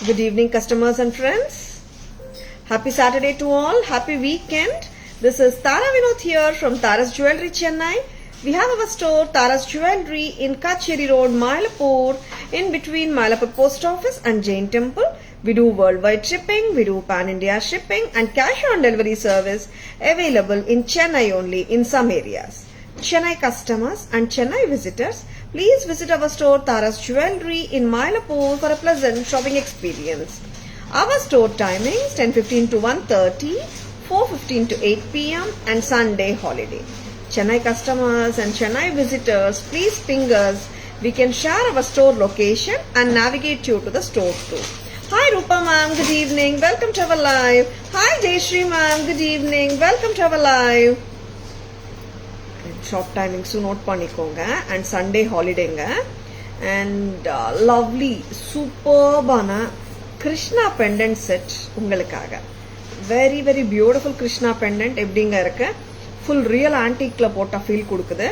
Good evening, customers and friends. Happy Saturday to all. Happy weekend. This is Tara Vinod here from Tara's Jewelry, Chennai. We have our store Tara's Jewelry in Kacheri Road, Mylapore, in between Mylapore Post Office and Jain Temple. We do worldwide shipping, we do pan-India shipping and cash on delivery service available in Chennai only in some areas. Chennai customers and Chennai visitors, please visit our store Tara's Jewelry in Mylapore for a pleasant shopping experience. Our store timings 10:15 to 1:30, 4:15 to 8 p.m. and Sunday holiday. Chennai customers and Chennai visitors, please ping us. We can share our store location and navigate you to the store too. Hi Rupa ma'am, good evening. Welcome to our live. Hi Jayashree ma'am, good evening. Welcome to our live. Shop timings note பண்ணிக்கோங்க and Sunday holidayங்க and lovely superbana Krishna pendant set உங்களுக்காக. Very very beautiful Krishna pendant எப்படிங்க இருக்கு? Full real antique ல போட்ட feel கொடுக்குது.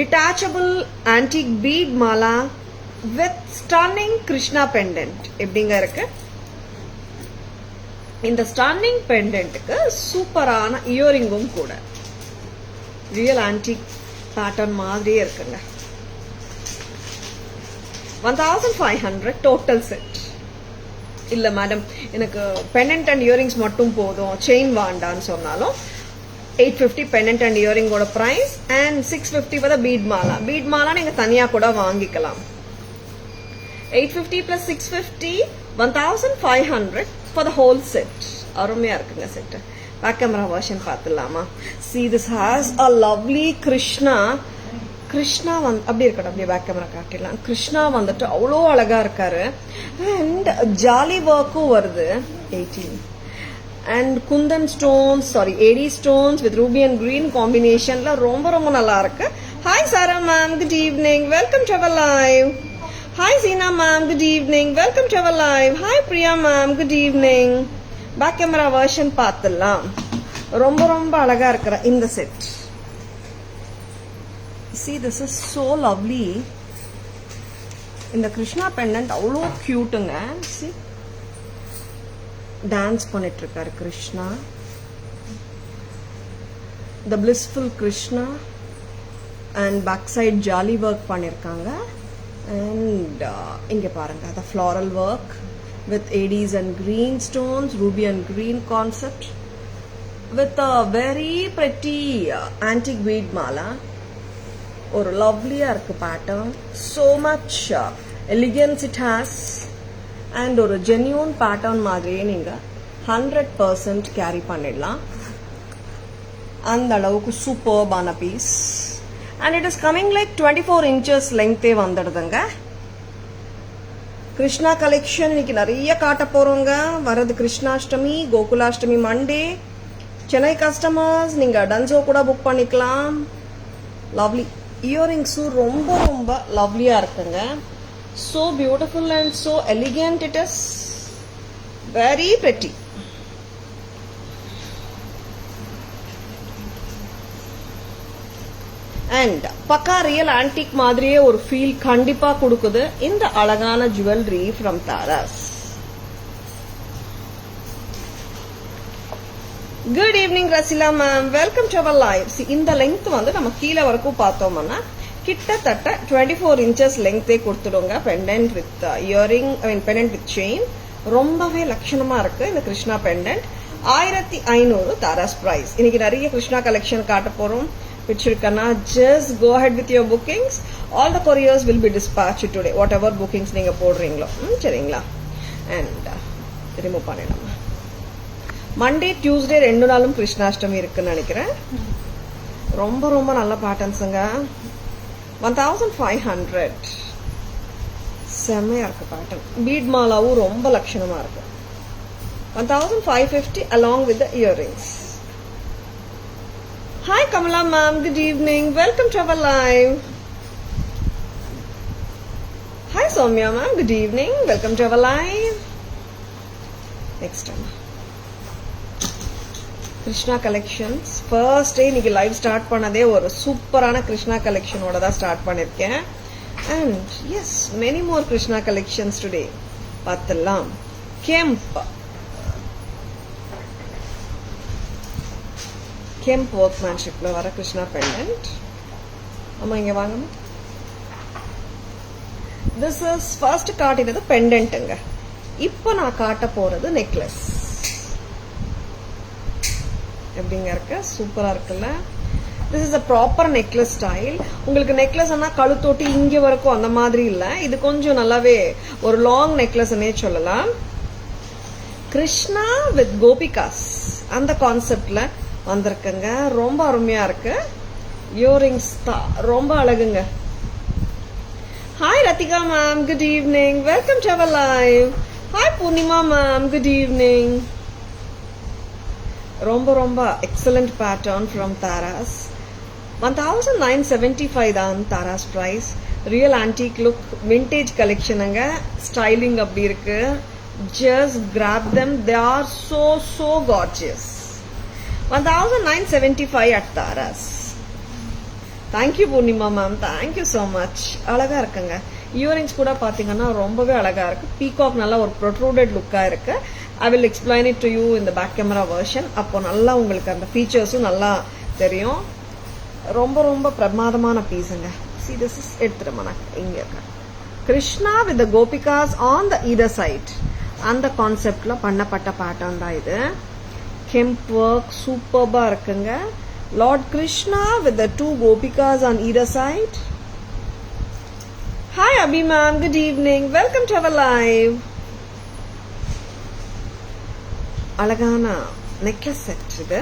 Detachable antique bead mala with stunning Krishna pendant எப்படிங்க இருக்கு? இந்த stunning pendantக்கு சூப்பரான இயரிங்கும் கூட real antique pattern மாதிரியே இருக்குங்க. 1500 total set. இல்ல மேடம் எனக்கு pendant and earrings மட்டும் போதும், செயின் வேண்டான்னு சொன்னாலும் 850 pendant and earring ஓட price and 650 for the bead mala. Bead mala நீங்க தனியா கூட வாங்கிக்கலாம். 850 plus 650 1500 for the whole set. அருமையா இருக்குங்க set. Back camera version பார்த்துலாமா? See, this has a lovely Krishna அப்படி இருக்கட்டும், அப்படியே பேக் கேமரா காட்டிடலாம். கிருஷ்ணா வந்துட்டு அவ்வளோ அழகா இருக்காரு அண்ட் ஜாலி ஒர்க்கும் வருது 18 and Kundan stones AD stones with ruby and green காம்பினேஷன்ல ரொம்ப ரொம்ப நல்லா இருக்கு. Hi Sara ma'am, good evening, welcome to our live. Hi Seena ma'am, good evening, welcome to our live. Hi Priya ma'am, good evening. Back camera version பார்த்துடலாம். ரொம்ப ரொம்ப அழகா இருக்கிற இந்த set. See, this is so lovely. இந்த கிருஷ்ணா பெண்டன்ட் அவ்வளோ கியூட்டுங்க. See, டான்ஸ் பண்ணிட்டு இருக்காரு Krishna. The blissful Krishna and backside jolly work பண்ணிருக்காங்க. And இங்க பாருங்க, the floral work with ADs and green stones, ruby and green concept with a very pretty antique bead mala. ஒரு லவ்லியா இருக்கு pattern. so much elegance it has and ஒரு genuine pattern மாதிரியே நீங்க 100% carry பண்ணிடலாம். அந்த அளவுக்கு சூப்பர்பான piece and it is coming like 24 inches லெங்க்த்தே வந்துடுதுங்க. கிருஷ்ணா கலெக்ஷன் இன்னைக்கு நிறைய காட்ட போறோங்க. வரது கிருஷ்ணாஷ்டமி, கோகுலாஷ்டமி மண்டே. சென்னை கஸ்டமர்ஸ் நீங்க டன்சோ கூட புக் பண்ணிக்கலாம். லவ்லி இயரிங்ஸும் ரொம்ப ரொம்ப லவ்லியா இருக்குங்க. so beautiful and so elegant it is. very pretty. and பக்கா ரியல் ஆன்டிக் மாதிரியே ஒரு ஃபீல் கண்டிப்பா கொடுக்குது இந்த அழகான jewellery from Taras. Good evening Rasila ma'am, welcome to our live. இந்த லெங்த் வந்து நம்ம கீழே வரைக்கும் பார்த்தோம்னா கிட்டத்தட்ட 24 inches லெங்க்த்தே கொடுத்துடுங்க. Pendant with earring, pendant with chain ரொம்பவே லட்சணமா இருக்கு இந்த கிருஷ்ணா பெண்டன்ட். 1500 தாராஸ் பிரைஸ். இன்னைக்கு நிறைய கிருஷ்ணா கலெக்ஷன் காட்ட போறோம். பிடிச்சிருக்கனா just go ahead with your bookings. All the couriers will be dispatch today, whatever bookings நீங்க போடுறீங்களோ. சரிங்களா? அண்ட் ரிமூவ் பண்ணிடலாம். மண்டே டியூஸ்டே 2 நாளும் கிருஷ்ணாஷ்டமி இருக்குன்னு நினைக்கிறேன். ரொம்ப ரொம்ப நல்ல பேட்டர்ன்ஸுங்க. 1500 செம்மையா இருக்கு பேட்டர்ன். பீட் மாலாவும் ரொம்ப லட்சணமா இருக்கு. 1550 along with the earrings. Hi Kamala ma'am, good evening, welcome to our live. Hi Soumya ma'am, good evening, welcome to our live. Next time Krishna collections first day இன்னைக்கு லைவ் ஸ்டார்ட் பண்ணதே ஒரு சூப்பரான கிருஷ்ணா கலெக்ஷனோட தான் start பண்ணிருக்கேன். And yes, many more Krishna collections today பார்த்துடலாம். கெம்ப் ஒர்க்மேன்ஷிப்ல வர Krishna pendant. ஆமா, இங்க வாங்க. திஸ் இஸ் ஃபர்ஸ்ட் காட்டினது பெண்டன்ட்டுங்க. இப்போ நான் காட்ட போறது நெக்லஸ். எப்படிங்க இருக்கு? சூப்பரா இருக்குல்ல? This is a proper necklace style. உங்களுக்கு நெக்லஸ் ஆனா கழுத்தோட்டி இங்க வரைக்கும் அந்த மாதிரி இல்ல. இது கொஞ்சம் நல்லாவே ஒரு லாங் நெக்லஸ்னே சொல்லலாம். கிருஷ்ணா வித் கோபிகாஸ் அந்த கான்செப்ட்ல வந்திருக்குங்க. ரொம்ப அருமையா இருக்கு. இயரிங்ஸ் ரொம்ப அழகுங்க. Hi Rathika ma'am, good evening, welcome to our live. Hi Poornima ma'am, good evening. ரொம்ப ரொம்ப எக்ஸலண்ட் பேட்டர்ன் ஃப்ரம் தாராஸ். 1975 தான் Taras price. Real antique look, vintage கலெக்ஷனுங்க. ஸ்டைலிங் அப்படி இருக்கு. Just grab them, they are so gorgeous. 1975 at Taras. Thank you Purnima ma'am, thank you so much. அழகா இருக்குங்க. Earrings கூட பாத்தீங்கன்னா ரொம்பவே அழகா இருக்கு. பீகாக் நல்லா ஒரு ப்ரொட்ரூடட் லுக்கா இருக்கு. I will explain it to you in the back camera version. அப்போ நல்லா உங்களுக்கு அந்த ஃபீச்சர்ஸும் நல்லா தெரியும். ரொம்ப ரொம்ப பிரமாதமான பீஸுங்க. See this is எடுத்துறேன் இங்க இருக்க. Krishna with the gopikas on the either side. அந்த கான்செப்ட்ல பண்ணப்பட்ட பேட்டர்ன் தான் இது. கெம்ப் ஒர்க் சூப்பர்பா இருக்குங்க. Lord Krishna with the two gopikas on either side. Hi Abhi ma'am, good evening, welcome to our live. அழகான நெக்லஸ் செட் இது.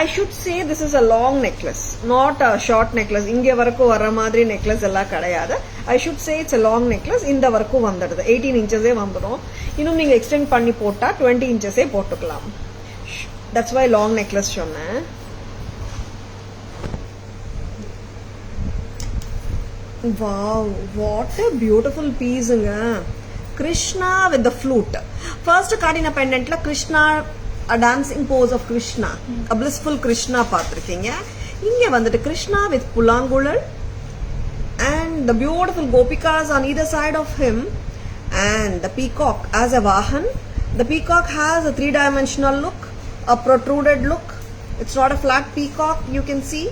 I should say this is a long necklace, not a short necklace. இங்க வரைக்கும் வர மாதிரி necklace எல்லாம் கிடையாது. I should say it's a long necklace. இந்த வரைக்கும் வந்துடுது. 18 inches வந்துடும். இன்னும் நீங்க எக்ஸ்டெண்ட் பண்ணி போட்டா 20 inches போட்டுக்கலாம். That's why long necklace சொன்னேன். Wow, what a beautiful pieceங்க. Krishna with the flute. First காட்டின pendantல Krishna, a dancing pose of Krishna, a blissful Krishna பார்த்திருக்கீங்க. இங்க வந்துட்டு Krishna with புல்லாங்குழல் and the beautiful gopikas on either side of him and the peacock as a vahan. The peacock has a three-dimensional look, a protruded look. It's not a flat peacock, you can see,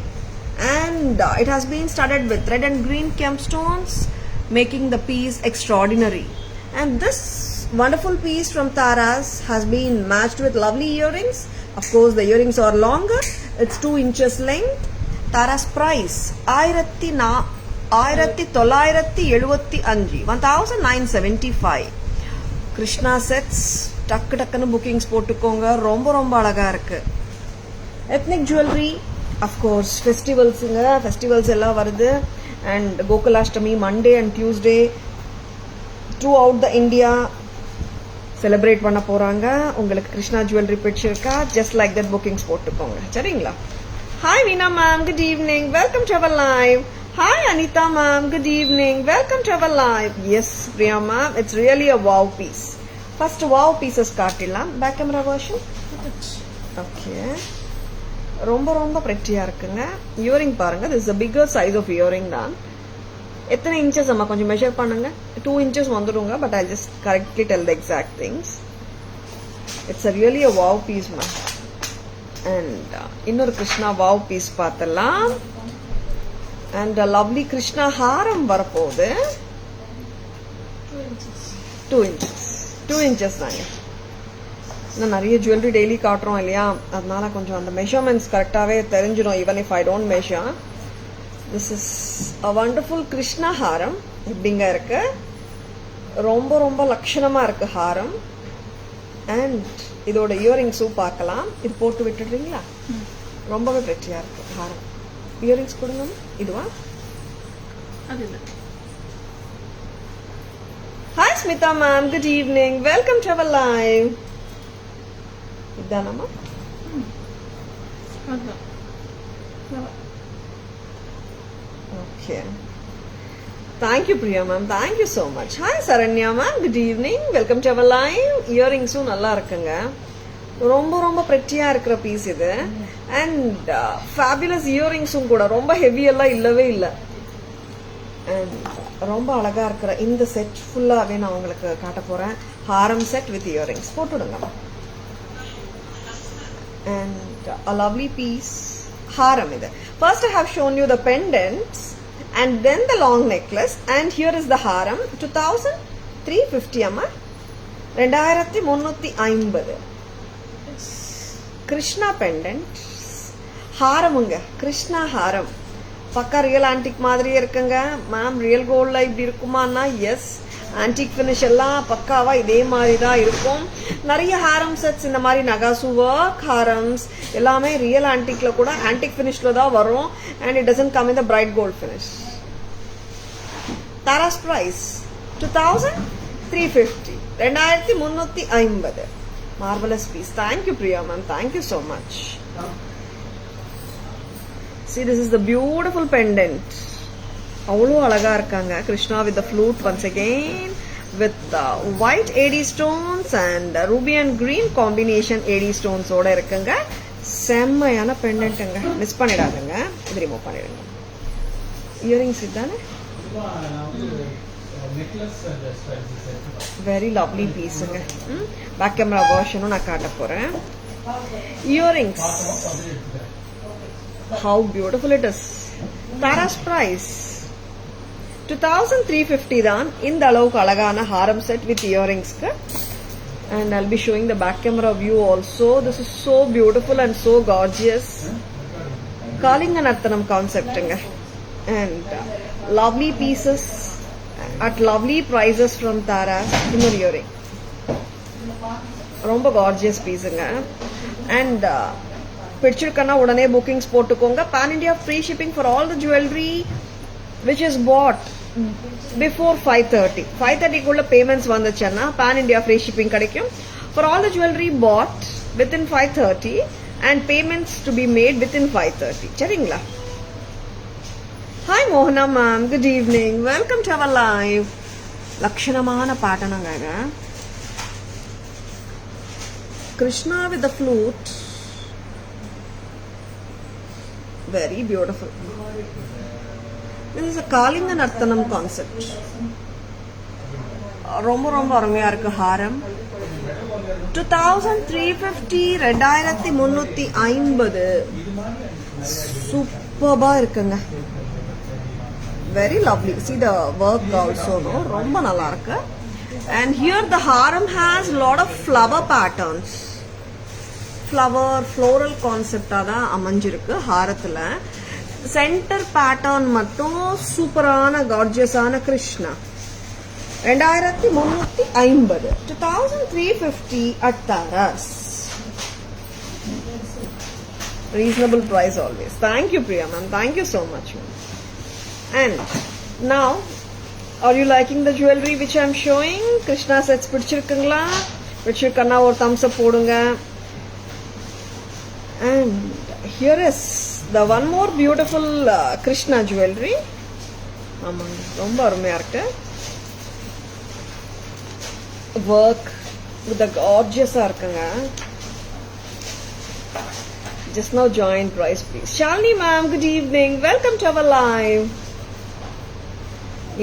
and it has been studded with red and green gemstones, making the piece extraordinary. And this wonderful piece from Taras has been matched with lovely earrings. Of course the earrings are longer. It's 2 inches length. Taras price 1975. Krishna sets டக்குன்னு bookings போட்டுக்கோங்க. ரொம்ப ரொம்ப அழகா இருக்கு. Ethnic jewelry, of course festivals எல்லாம் வருது. And Gokulashtami Monday and Tuesday throughout the India celebrate பண்ண போறாங்க. உங்களுக்கு கிருஷ்ணா ஜுவல்லரி பிடிச்சிருக்கா? ஜஸ்ட் லைக் தட் புக்கிங்ஸ் போட்டுக்கோங்க. சரிங்களா? Hi Veena ma'am, good evening, welcome to our live. Hi Anitha ma'am, good evening, welcome to our live. Yes Priya ma'am, it's really a wow piece. First wow pieces காட்டிடலாம். Back camera version. Okay, ரொம்ப ரொம்ப பிரெட்டியா இருக்குங்க. Earring பாருங்க. This is a bigger size of earring தான். எத்தனை inches அம்மா கொஞ்சம் மெஷர் பண்ணுங்க. 2 inches வந்துடுங்க. But I just correctly tell the exact things. It's really a wow piece மா. அண்ட் இன்னொரு கிருஷ்ணா வாவ் பீஸ் பார்த்தலாம். அண்ட் லவ்லி கிருஷ்ணா ஹாரம் வரப்போகுது. 2 inches தாங்க. இன்னும் நிறைய ஜுவல்லரி டெய்லி காட்டுறோம் இல்லையா, அதனால கொஞ்சம் அந்த மெஷர்மெண்ட்ஸ் கரெக்டாகவே தெரிஞ்சிடும். Even if I don't measure. This is a wonderful Krishna ஹாரம். இப்படிங்க இருக்கு. ரொம்ப ரொம்ப லட்சணமா இருக்கு ஹாரம். அண்ட் இதோட இயரிங்ஸும் பார்க்கலாம். இது போட்டு விட்டுடுறீங்களா? ரொம்பவே பிரெட்டியா இருக்கு ஹாரம். இயரிங்ஸ் கொடுங்க. இதுவா? Hi Smitha ma'am, good evening, welcome to our live. இதானம்மா? Okay. Thank you Priya ma'am, thank you so much. Hi Saranya ma'am, good evening, welcome to our live. Earringsum நல்லா இருக்குங்க. ரொம்ப ரொம்ப பிரெட்டியா இருக்கிற பீஸ் இது. அண்ட் ஃபேபுலஸ் இயரிங்ஸும் கூட ரொம்ப ஹெவி எல்லாம் இல்லவே இல்லை. அண்ட் ரொம்ப அழகா இருக்கிற இந்த செட் ஃபுல்லாவே நான் உங்களுக்கு காட்ட போறேன். ஹாரம் செட் வித் இயரிங்ஸ் போட்டுடுங்க. And a lovely piece haram இது. First I have shown you the pendants and then the long necklace, and here is the haram. 2350 amma, 2350. Krishna pendant ஹாரமுங்க, கிருஷ்ணா ஹாரம். பக்கா ரியல் ஆன்டிக் மாதிரியே இருக்குங்க. மேம் ரியல் கோல்ட்ல இப்படி இருக்குமான்னா S, antique finish எல்லாம் பக்காவா இதே மாதிரி தான் இருக்கும். நிறைய ஹாரம் செட்ஸ் இந்த மாதிரி நகாசு ஒர்க் ஹாரம்ஸ் எல்லாமே ரியல் ஆன்டிக்ல கூட ஆன்டிக் ஃபினிஷ்ல தான் வரும். And it doesn't come in the bright gold finish. Taras price 2350, 2350. Marvelous piece. Thank you, Priya ma'am. Thank you so much. See, this is the beautiful pendant. அவ்வளோ அழகா இருக்காங்க. Krishna with the flute once again with white AD stones and ruby and green combination AD stones ஓட இருக்குங்க. செம்மையான பெண்டன்ட்ங்க, miss பண்ணிடாதுங்க. இது remove பண்ணிடுங்க. Earrings இதுதானே. Very lovely பீஸுங்க. பேக் கேமரா வெர்ஷனும் நான் காட்ட போறேன். Earrings how beautiful it is. Tara's price 2350 தான் இந்த அளவுக்கு அழகான ஹாரம் செட் வித் இயரிங்ஸ்க்கு. And I'll be showing the back camera view also. This is so beautiful and so gorgeous. Kalinganathanam conceptங்க. And lovely pieces at lovely prices from Tara. இன்னொரு earring ரொம்ப gorgeous பீஸுங்க. அண்ட் பிடிச்சிருக்கன்னா உடனே புக்கிங்ஸ் போட்டுக்கோங்க. Pan India free shipping for all the jewellery which is bought before 5:30. 5:30க்குள்ள payments வந்துச்சுன்னா pan India free shipping கிடைக்கும். For all the jewellery bought within 5:30 and payments to be made within 5:30. சரிங்களா? Hi மோகனா ma'am, good evening, welcome to our live. லட்சணமான பாட்டனங்க. Krishna with the flute, very beautiful. This is a Kalinganathanam concept. ரொம்ப ரொம்ப அருமையா இருக்கு ஹாரம். 2350, 2350. சூப்பர்பா இருக்குங்க. Very lovely. See the work also, no? ரொம்ப நல்லா இருக்கு. And here the haram has lot of flower patterns. Flower floral கான்செப்டாக தான் அமைஞ்சிருக்கு ஹாரத்தில். சென்டர் பேட்டர்ன் மட்டும் சூப்பரான கார்ஜியஸான Krishna. 2350, 2350 at Tara's. Reasonable price always. Thank you, Priya ma'am. Thank you so much, ma'am. And now, are you liking the jewelry which I am showing? Krishna sets பிடிச்சிருக்குங்களா? பிடிச்சிருக்கன்னா ஒரு thumbs up போடுங்க. And here is the one more beautiful Krishna jewelry. ஆமாங்க, ரொம்ப அருமையா இருக்கு. Work with the gorgeous இருக்குங்க. Just now join price please. Shalini ma'am, good evening, welcome to our live.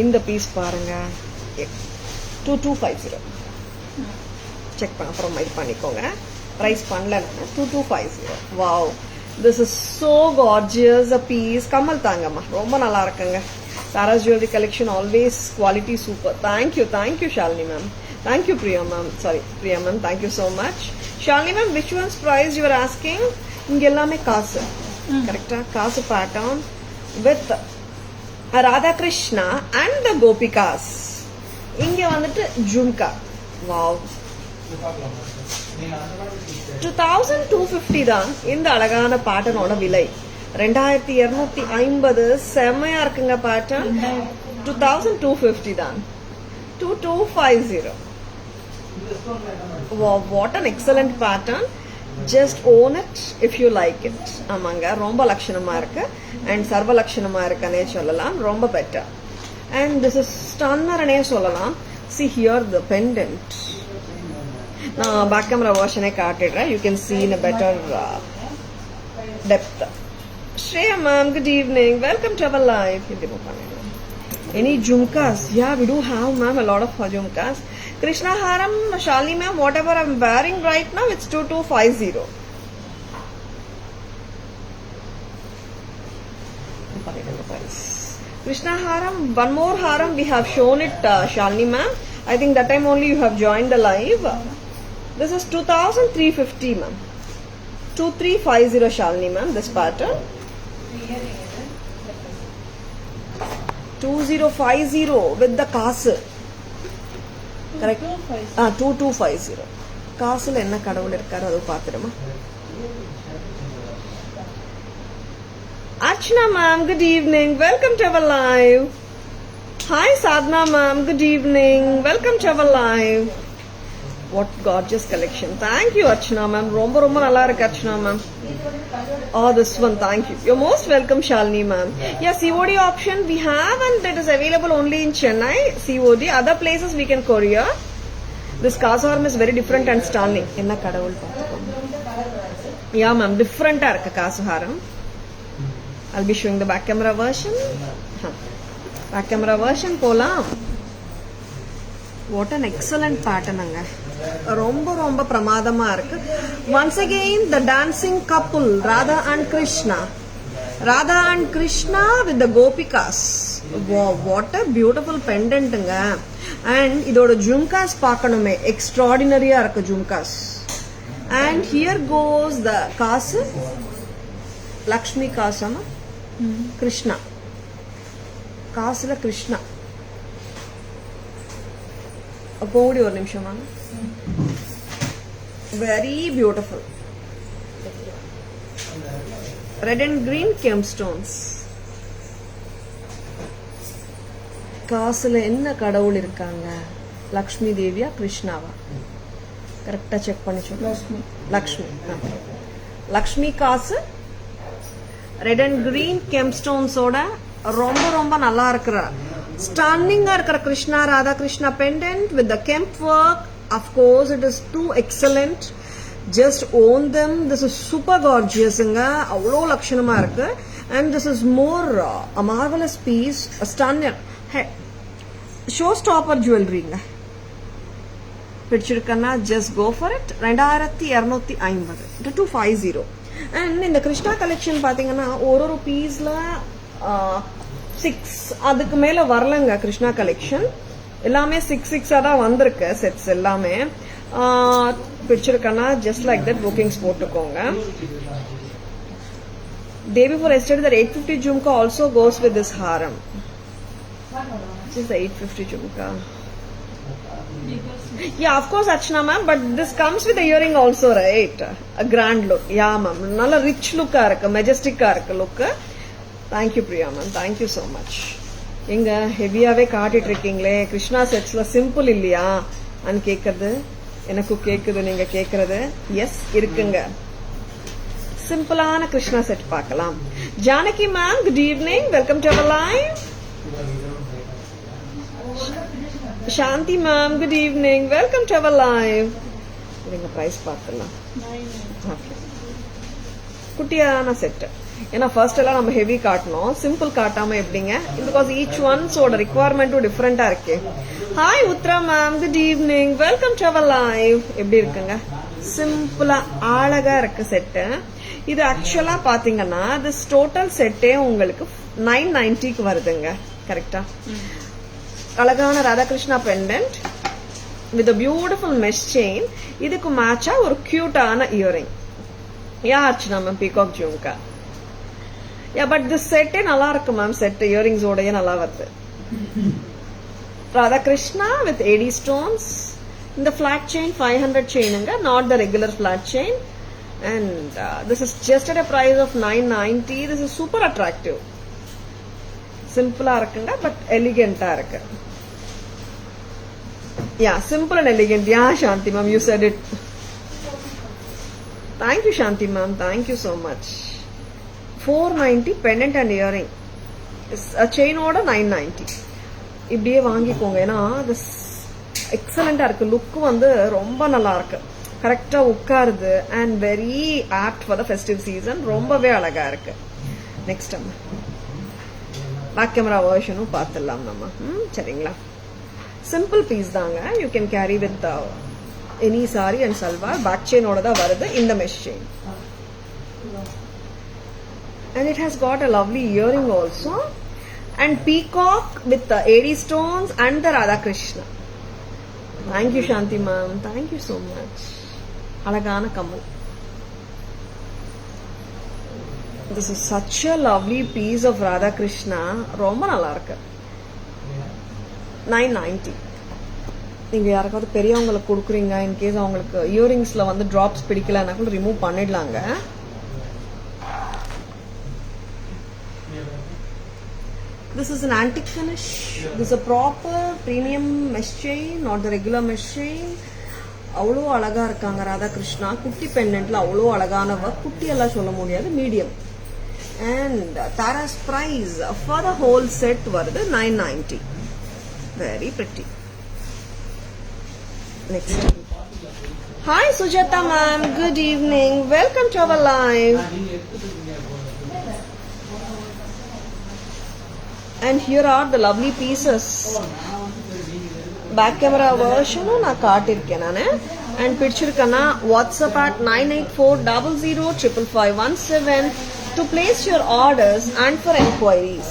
இந்த piece பாருங்க, 2250. Check பண்ண அப்புறம் இது பண்ணிக்கோங்க. price பண்ணல 2250. wow, this is so gorgeous a piece. Kamal தாங்கம்மா, ரொம்ப நல்லா இருக்குங்க. Tara's jewelry collection always quality super. Thank you Shalini ma'am. Thank you Priya ma'am. Sorry Priya ma'am, thank you so much. Shalini ma'am, which one's price you were asking? இங்க எல்லாமே காசு கரெக்டா, காசு pattern with Radha Krishna and the Gopikas. இங்க வந்துட்டு jhumka. wow, 2250 தான் இந்த அழகான பேட்டர்னோட விலை. 2250. செம்மையா இருக்குங்க பேட்டர்ன். 2250 தான். 2250. wow, what an excellent pattern. just own it if you like it. ஆமாங்க, ரொம்ப லட்சணமா இருக்கு and சர்வ லட்சணமா இருக்குன்னே சொல்லலாம். ரொம்ப better. and this is stunner னே சொல்லலாம். see here the pendant. நான் பேக் கேமரா வெர்ஷனே காட்டிடுறேன். You can see in a better depth. Shreya ma'am, good evening, welcome to our live. இது பண்ணிடலாம். Any jhumkas? Yeah, we do have, ma'am, a lot of jhumkas. Krishna Haram, Shalini ma'am, whatever I'm wearing right now, it's 2250. Krishna Haram, one more Haram we have shown it, Shalini ma'am. I think that time only you have joined the live. This is 2350, ma'am. 2350, Shalini ma'am, this pattern. 2050 with the castle. Correct? 2250. Castle enna kadavul irukkaru adu paathirama. Archana ma'am, good evening. Welcome to our live. Hi Sadhna ma'am, good evening. Welcome to our live. What gorgeous collection. Thank you Archana ma'am. Romba romba nalla irukku Archana ma'am. Oh, this one, thank you. You're most welcome, Shalini ma'am. Yeah, COD option we have, and it is available only in Chennai. COD. Other places we can courier. This Kasaharam is very different and stunning. Enna kadavul paathukom. Yeah, ma'am. Different ah irukku Kasaharam. I'll be showing the back camera version. Back camera version polam. What an excellent pattern anga. Romba romba pramadama irukku. Once again the dancing couple Radha and Krishna. Radha and Krishna with the gopikas. Wow, what a beautiful pendant anga. And idoda jhumkas paakanume extraordinary ah irukku jhumkas. And here goes the kasu. Lakshmi kasana. Krishna. Kasula Krishna. Appodi or nimisham. Very beautiful. Red and green gemstones. Kasula enna kadavul irukanga? Lakshmi Deviya, Krishnava. Correct ah check panni sollu. Lakshmi. Lakshmi kasu. Red and green gemstones oda romba romba nalla irukra. Stunning ah irukra Krishna Radha Krishna pendant with the kemp work. Of course, it is too excellent. Just own them. This is super gorgeous inga. Avlo lakshanama irukku. And this is more a marvelous piece. A stunning. Hey, showstopper jewelry inga. Pidichirukana, just go for it. 2250. 2250. And in the Krishna collection பாத்தீங்கன்னா ஒரு பீஸ்ல 6 அதுக்கு மேல வரலங்க Krishna collection. எல்லாமே 6 தான் வந்திருக்கு sets எல்லாமே. பிடிச்சிருக்கனா just like that bookings போட்டுக்கோங்க. Day before yesterday that 850 jhumka also goes with this haram. This is the 850 jhumka. Yeah, of course Archana ma'am, but this comes with the earring also, right? A grand look. Yeah ma'am, nalla rich look ah irukku, majestic ah irukku look. Thank you Priya ma'am, thank you so much. Inga heavy ave kaatittu irukkingle Krishna sets la simple illaya an kekkuradhu enakku kekkudu neenga kekkuradhu. Yes irukkunga, simple ana Krishna set paakalam. Janaki ma'am, good evening, welcome to our live. Shanti ma'am, good evening, welcome to our live. Inga price paakalam. Okay, குட்டியான set. ஏன்னா first எல்லாம் நம்ம heavy காட்டணும், simple காட்டாம எப்படிங்க? Because each ஒன்ஸோட ரிக்வயர்மெண்ட்டும் டிஃப்ரெண்டா இருக்கு. Hi Uthra ma'am, good evening, welcome to our live. எப்படி இருக்குங்க? சிம்பிளா அழகா இருக்கு செட்டு. இது ஆக்சுவலா பாத்தீங்கன்னா திஸ் டோட்டல் செட்டே உங்களுக்கு 990க்கு வருதுங்க. கரெக்டா? அழகான Radhakrishna pendant with beautiful mesh chain. இதுக்கு மேட்சா ஒரு கியூட்டான earring. Yeah Archana ma'am, peacock jhumka. Yeah but this செட்டே நல்லா இருக்கு மேம். செட் இயரிங்ஸ் ஓடயே நல்லா வருது. Radhakrishna with AD stones. இந்த ஃபிளாட் செயின் 500 செயினுங்க, not the regular flat chain. And this is just at a price of 990. This is super attractive. Simple இருக்குங்க, but elegant இருக்கு. Yeah, simple and elegant. Yeah, Shanti ma'am, you said it. Thank you, Shanti ma'am. Thank you so much. 490 pendant and earring. A chain order 990. இப்படியே வாங்கிக்கோங்க. ஏன்னா this எக்ஸலண்டா இருக்கு. Look வந்து ரொம்ப நல்லா இருக்கு. கரெக்டா உட்காருது and very apt for the festive season. ரொம்பவே அழகா இருக்கு. நெக்ஸ்ட் பேக் கேமரா வெர்ஷனும் பார்த்துடலாம் நம்ம. சரிங்களா? சிம்பிள் பீஸ் தாங்க. You can carry with any sari and salwar. Back செயினோட தான் வருது இந்த mesh chain. And it has got a lovely earring also. And peacock with the AD stones and the Radha Krishna. Thank you Shanti ma'am. Thank you so much. Alagana kamal. This is such a lovely piece of Radha Krishna. Romba nalla irukku. 990. நீங்க யாருக்காவது பெரியவங்களுக்கு கொடுக்குறீங்க, in case அவங்களுக்கு இயரிங்ஸ்ல வந்து drops பிடிக்கலன்னா கூட remove பண்ணிடலாங்க. This is an antique finish. This is a proper premium mesh chain, not the regular mesh chain. அவ்வளோ அழகா இருக்காங்க ராதா கிருஷ்ணா. குட்டி பெண்டன்ட்ல அவ்வளோ அழகான ஒர்க். குட்டி எல்லாம் சொல்ல முடியாது, medium. And Tara's price for the whole set வருது 990. Very pretty. Next. Hi Sujata ma'am, good evening. Welcome to our live. And here are the lovely pieces. Back camera version na kaattirken nanu. And picture kana WhatsApp at 9840055517 to place your orders and for enquiries.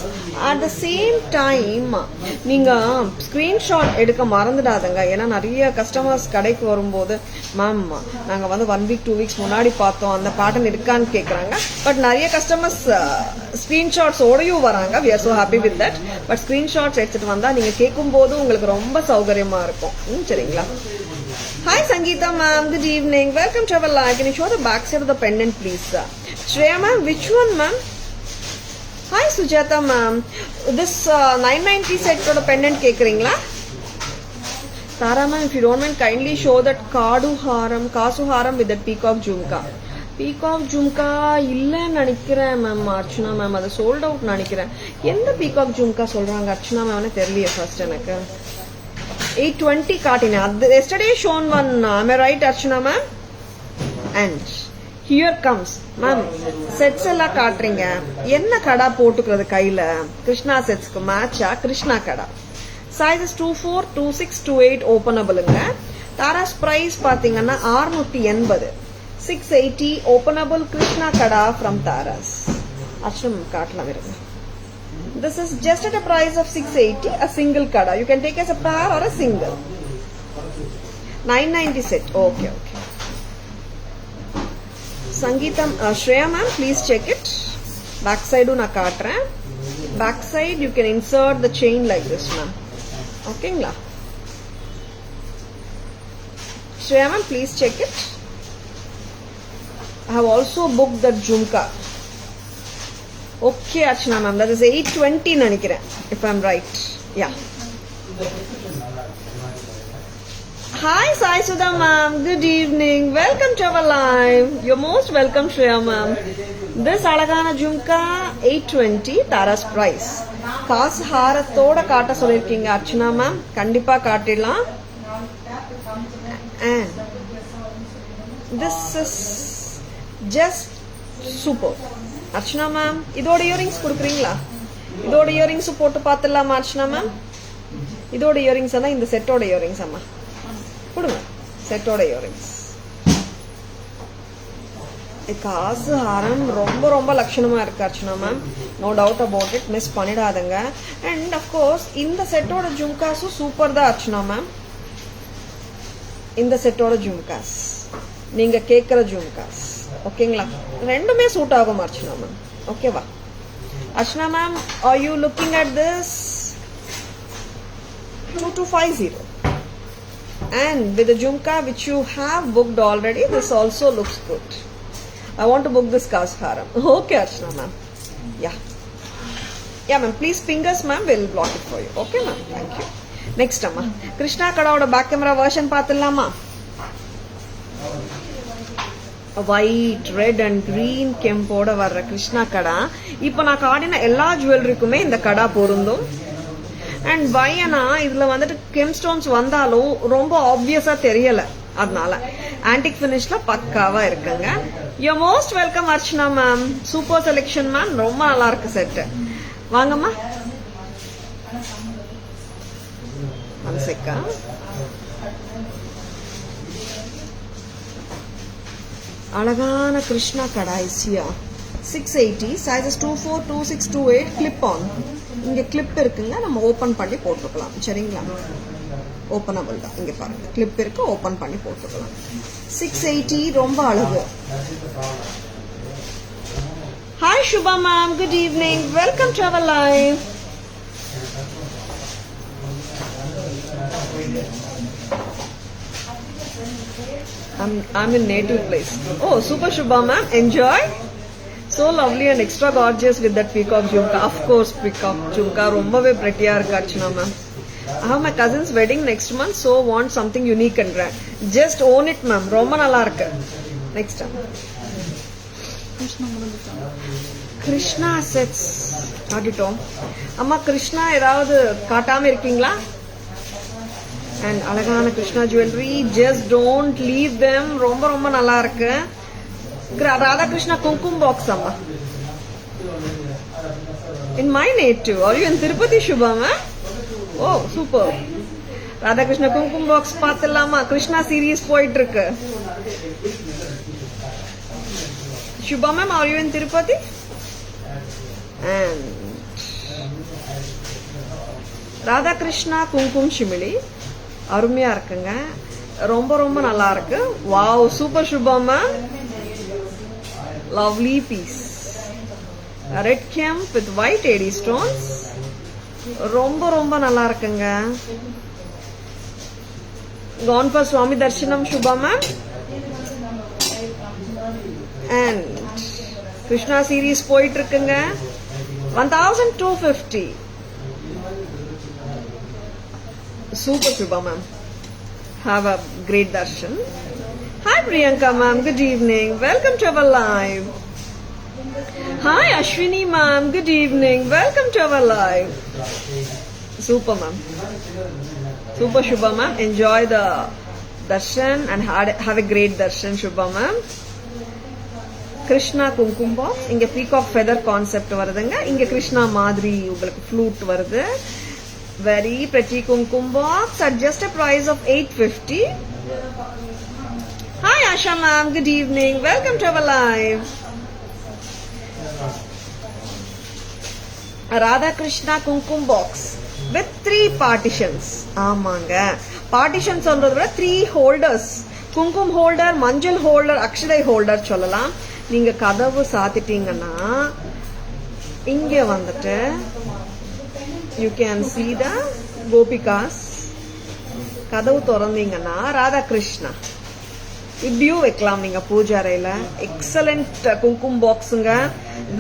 At the same time நீங்க screenshot எடுக்க மறந்துடாதங்க. ஏன்னா நிறைய customers கடைக்கு வரும்போது ma'am நாங்க வந்து 1 week 2 weeks முன்னாடி பார்த்தோம், அந்த பேட்டர்ன் இருக்கான்னு கேக்குறாங்க. பட் நிறைய கஸ்டமர்ஸ் ஸ்கிரீன்ஷாட்ஸ் ஓடையும் வராங்க. we are so happy with that. But screenshots எடுத்துட்டு வந்தா நீங்க கேட்கும் போது உங்களுக்கு ரொம்ப சௌகரியமா இருக்கும். சரிங்களா? Hi Sangeeta ma'am, good evening. Welcome to our live. Can you show the back side of the pendant please? Shreya ma'am, which one ma'am? Hi Sujata ma'am. This 990 set oda pendant kekringla? Tara ma'am, if you don't mind, kindly show that kasu haram with that peacock jhumka. Peacock jhumka illa nanikiren ma'am. Archana ma'am adu sold out nanikiren. Endha peacock jhumka solranga Archana ma'am ane therliya first enakku. 820 காட்டினேன். yesterday shown one, am I right Archana ma'am? And here comes ma'am, sets எல்லாம் காட்டுறீங்க, என்ன கடா போட்டுக்கிறது கையில? கிருஷ்ணா செட்ஸ்க்கு மேட்சா கிருஷ்ணா கடா. Sizes 24, 26, 28 ஓபனபிள்ங்க. Tara's price பாத்தீங்கன்னா 680. 680 openable Krishna kara from Tara's. Archana காட்டலாம் இருங்க. This is just at a price of 680, a single kada. You can take as a pair or a single. 990 set. Okay. Sangeeta, Shreya ma'am, please check it. Back side na kaatren. Back side you can insert the chain like this ma'am. Okay la. Shreya ma'am, please check it. I have also booked the jhumka. Okay Archana ma'am, that is 820 nanikiren, if I'm right. Yeah. Hi Sai Sudha ma'am, good evening. Welcome to our live. You're most welcome Shreya ma'am. This alagana jhumka 820 Tara's price. Kaas harathoda kaata sollirkeenga Archana ma'am, kandipa kaatidalam. And this is just super. Archana ma'am, இதோட earrings கொடுக்குறீங்களா? இதோட earrings போட்டு பார்த்துடலாமா Archana ma'am? இதோட earrings தான் இந்த செட்டோட earrings அம்மா. கொடுங்க செட்டோட இயரிங்ஸ். காசு ஹாரம் ரொம்ப ரொம்ப லட்சணமா இருக்கு Archana ma'am. No doubt about it, miss பண்ணிடாதங்க. அண்ட் அஃப்கோர்ஸ் இந்த செட்டோட ஜும்காஸும் சூப்பர் தான் அர்ச்சனா மேம். இந்த செட்டோட ஜும்காஸ் நீங்க கேட்குற ஜும்காஸ் ஓகேங்களா? ரெண்டுமே சூட் ஆகும் அர்ச்சனா மேம். ஓகேவா Archana ma'am? Are you looking at this? 2250 and with the jhumka which you have booked already, this also looks good. I want to book this Kasharam. Okay Archana ma'am. Yeah ma'am, please ping us ma'am, we'll block it for you. Okay ma'am, thank you. Next amma Krishna kadaoda back camera version paathalama. White, red and green kempoda varra Krishna kada. Ipo na kaadina ella jewelry kume inda kada porundum. And why ana idla vandu kem stones vandalum romba obvious ah theriyala, adnala antique finish la pakkava irukanga. You're most welcome Archana ma'am. Super selection ma'am, romba nalla irukku set. Vaanga ma 1 second. அழகான Krishna கடாய்சியா 680 sizes 24, 26, 28 clip on. இங்க clip இருக்குங்க, நம்ம open பண்ணி போட்டுக்கலாம். சரிங்களா, openable தான். இங்க பாருங்க, கிளிப் இருக்கு, ஓபன் பண்ணி போட்டுக்கலாம். 680 ரொம்ப அழகு. Hi Shubha ma'am, good evening. Welcome to our live. I'm in native place. Oh, super Shubha ma'am, enjoy. So lovely and extra gorgeous with that peacock jhumka. Of course, peacock jhumka rombave pretty-ஆ இருக்கு Archana ma'am. I have my cousin's wedding next month, so want something unique and grand. Just own it ma'am. ரொம்ப நல்லா இருக்கு. Next time. Krishna sets காட்டிட்டோம். அம்மா கிருஷ்ணா ஏதாவது காட்டாம இருக்கீங்களா? And அழகான Krishna jewellery, just don't leave them. ரொம்ப ரொம்ப நல்லா இருக்கு. ராதாகிருஷ்ணா குங்குமம் பாக்ஸ் அம்மா. In my native. Are you in Tirupati Shubha ma'am? Oh super. Radhakrishna குங்குமம் பாக்ஸ் பார்த்துலாமா? கிருஷ்ணா சீரீஸ் போயிட்டு இருக்கு. Shubha ma'am, are you in Tirupati? And Radha Krishna Kumkum Shimili அருமையா இருக்குங்க. ரொம்ப ரொம்ப நல்லா இருக்கு. Wow, super Shubha ma'am. Lovely piece. Red kemp with white AD stones. ரொம்ப ரொம்ப நல்லா இருக்குங்க. Gone for Swami Darshanam Shubha ma'am. And Krishna series போயிட்டு இருக்குங்க. 1250. Super Shubha ma'am. Have a great darshan. Hi Priyanka ma'am, good evening. Welcome to our live. Hi Ashwini ma'am, good evening. Welcome to our live. Super ma'am. Super Shubha ma'am. Enjoy the darshan and have a great darshan Shubha ma'am. Krishna குங்குமம் box. இங்க peacock feather concept வருதுங்க. இங்க கிருஷ்ணா மாதிரி உங்களுக்கு flute வருது. Very pretty குங்குமம் box at just a price of 850. Hi Asha ma'am, good evening. Welcome to our live. Radha Krishna குங்குமம் box with 3 partitions. ஆமாங்க, பார்ட்டிஷன் சொல்றத விட 3 ஹோல்டர்ஸ். குங்குமம் ஹோல்டர், மஞ்சள் ஹோல்டர், அக்ஷதை ஹோல்டர் சொல்லலாம். நீங்க கதவு சாத்திட்டீங்கன்னா இங்க வந்துட்டு you can see the Gopika's. கதவு திறந்தீங்கன்னா ராதா கிருஷ்ணா இப்படியும் வைக்கலாம் நீங்க பூஜை அறையில. எக்ஸலண்ட் குங்குமம் பாக்ஸுங்க.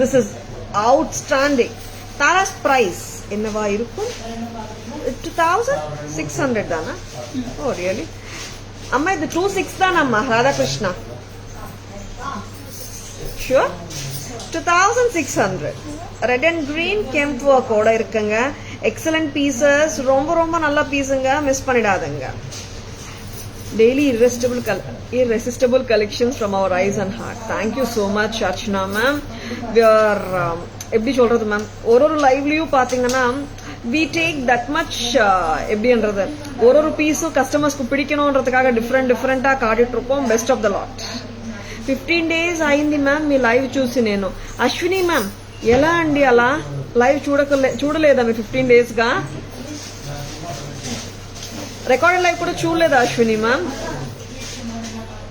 This is outstanding. Tara's price என்னவா இருக்கும்? 2600 தானா? ஓ ரியலி அம்மா, இது 26 தான் அம்மா. Radha Krishna sure 2600. Red and green kemp work ஓட இருக்குங்க. Excellent pieces. ரொம்ப ரொம்ப நல்ல பீஸுங்க, மிஸ் பண்ணிடாதுங்க. Daily irresistible collections from our eyes and heart. Thank you so much Archana ma'am. We are எப்படி சொல்றது மேம், ஒரு லைவ்லயும் பாத்தீங்கன்னா we take that much எப்படின்றது, ஒரு பீஸும் கஸ்டமர்ஸ்க்கு பிடிக்கணும்ன்றதுக்காக டிஃப்ரெண்டா காட்டிட்டு இருக்கோம். Best of the lot. 15 days అయింది మ్యామ్ మీ లైవ్ చూసి నేను. అశ్విని మ్యామ్ ఎలా అండి అలా లైవ్ చూడలేదా మీరు 15 days గా? రికార్డెడ్ లైవ్ కూడా చూడలేదా Ashwini ma'am?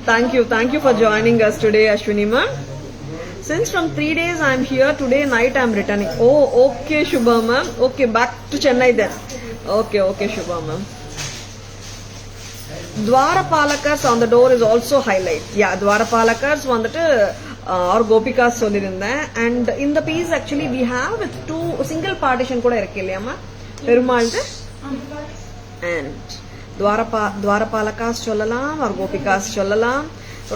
Thank you for joining us today Ashwini ma'am. Since from 3 days I am here, today night I am returning. Oh okay Shubha ma'am. Okay, back to Chennai then. Okay Shubha ma'am. Dwarapalakars on the door is also highlight. Yeah, Dwarapalakars வந்துட்டு or Gopikas சொல்லிருந்தேன். And in the piece actually we have with 2 single partition கூட இருக்கு இல்லையாமா பெருமாள்து. And Dwarapalakas சொல்லலாம் or Gopikas சொல்லலாம்.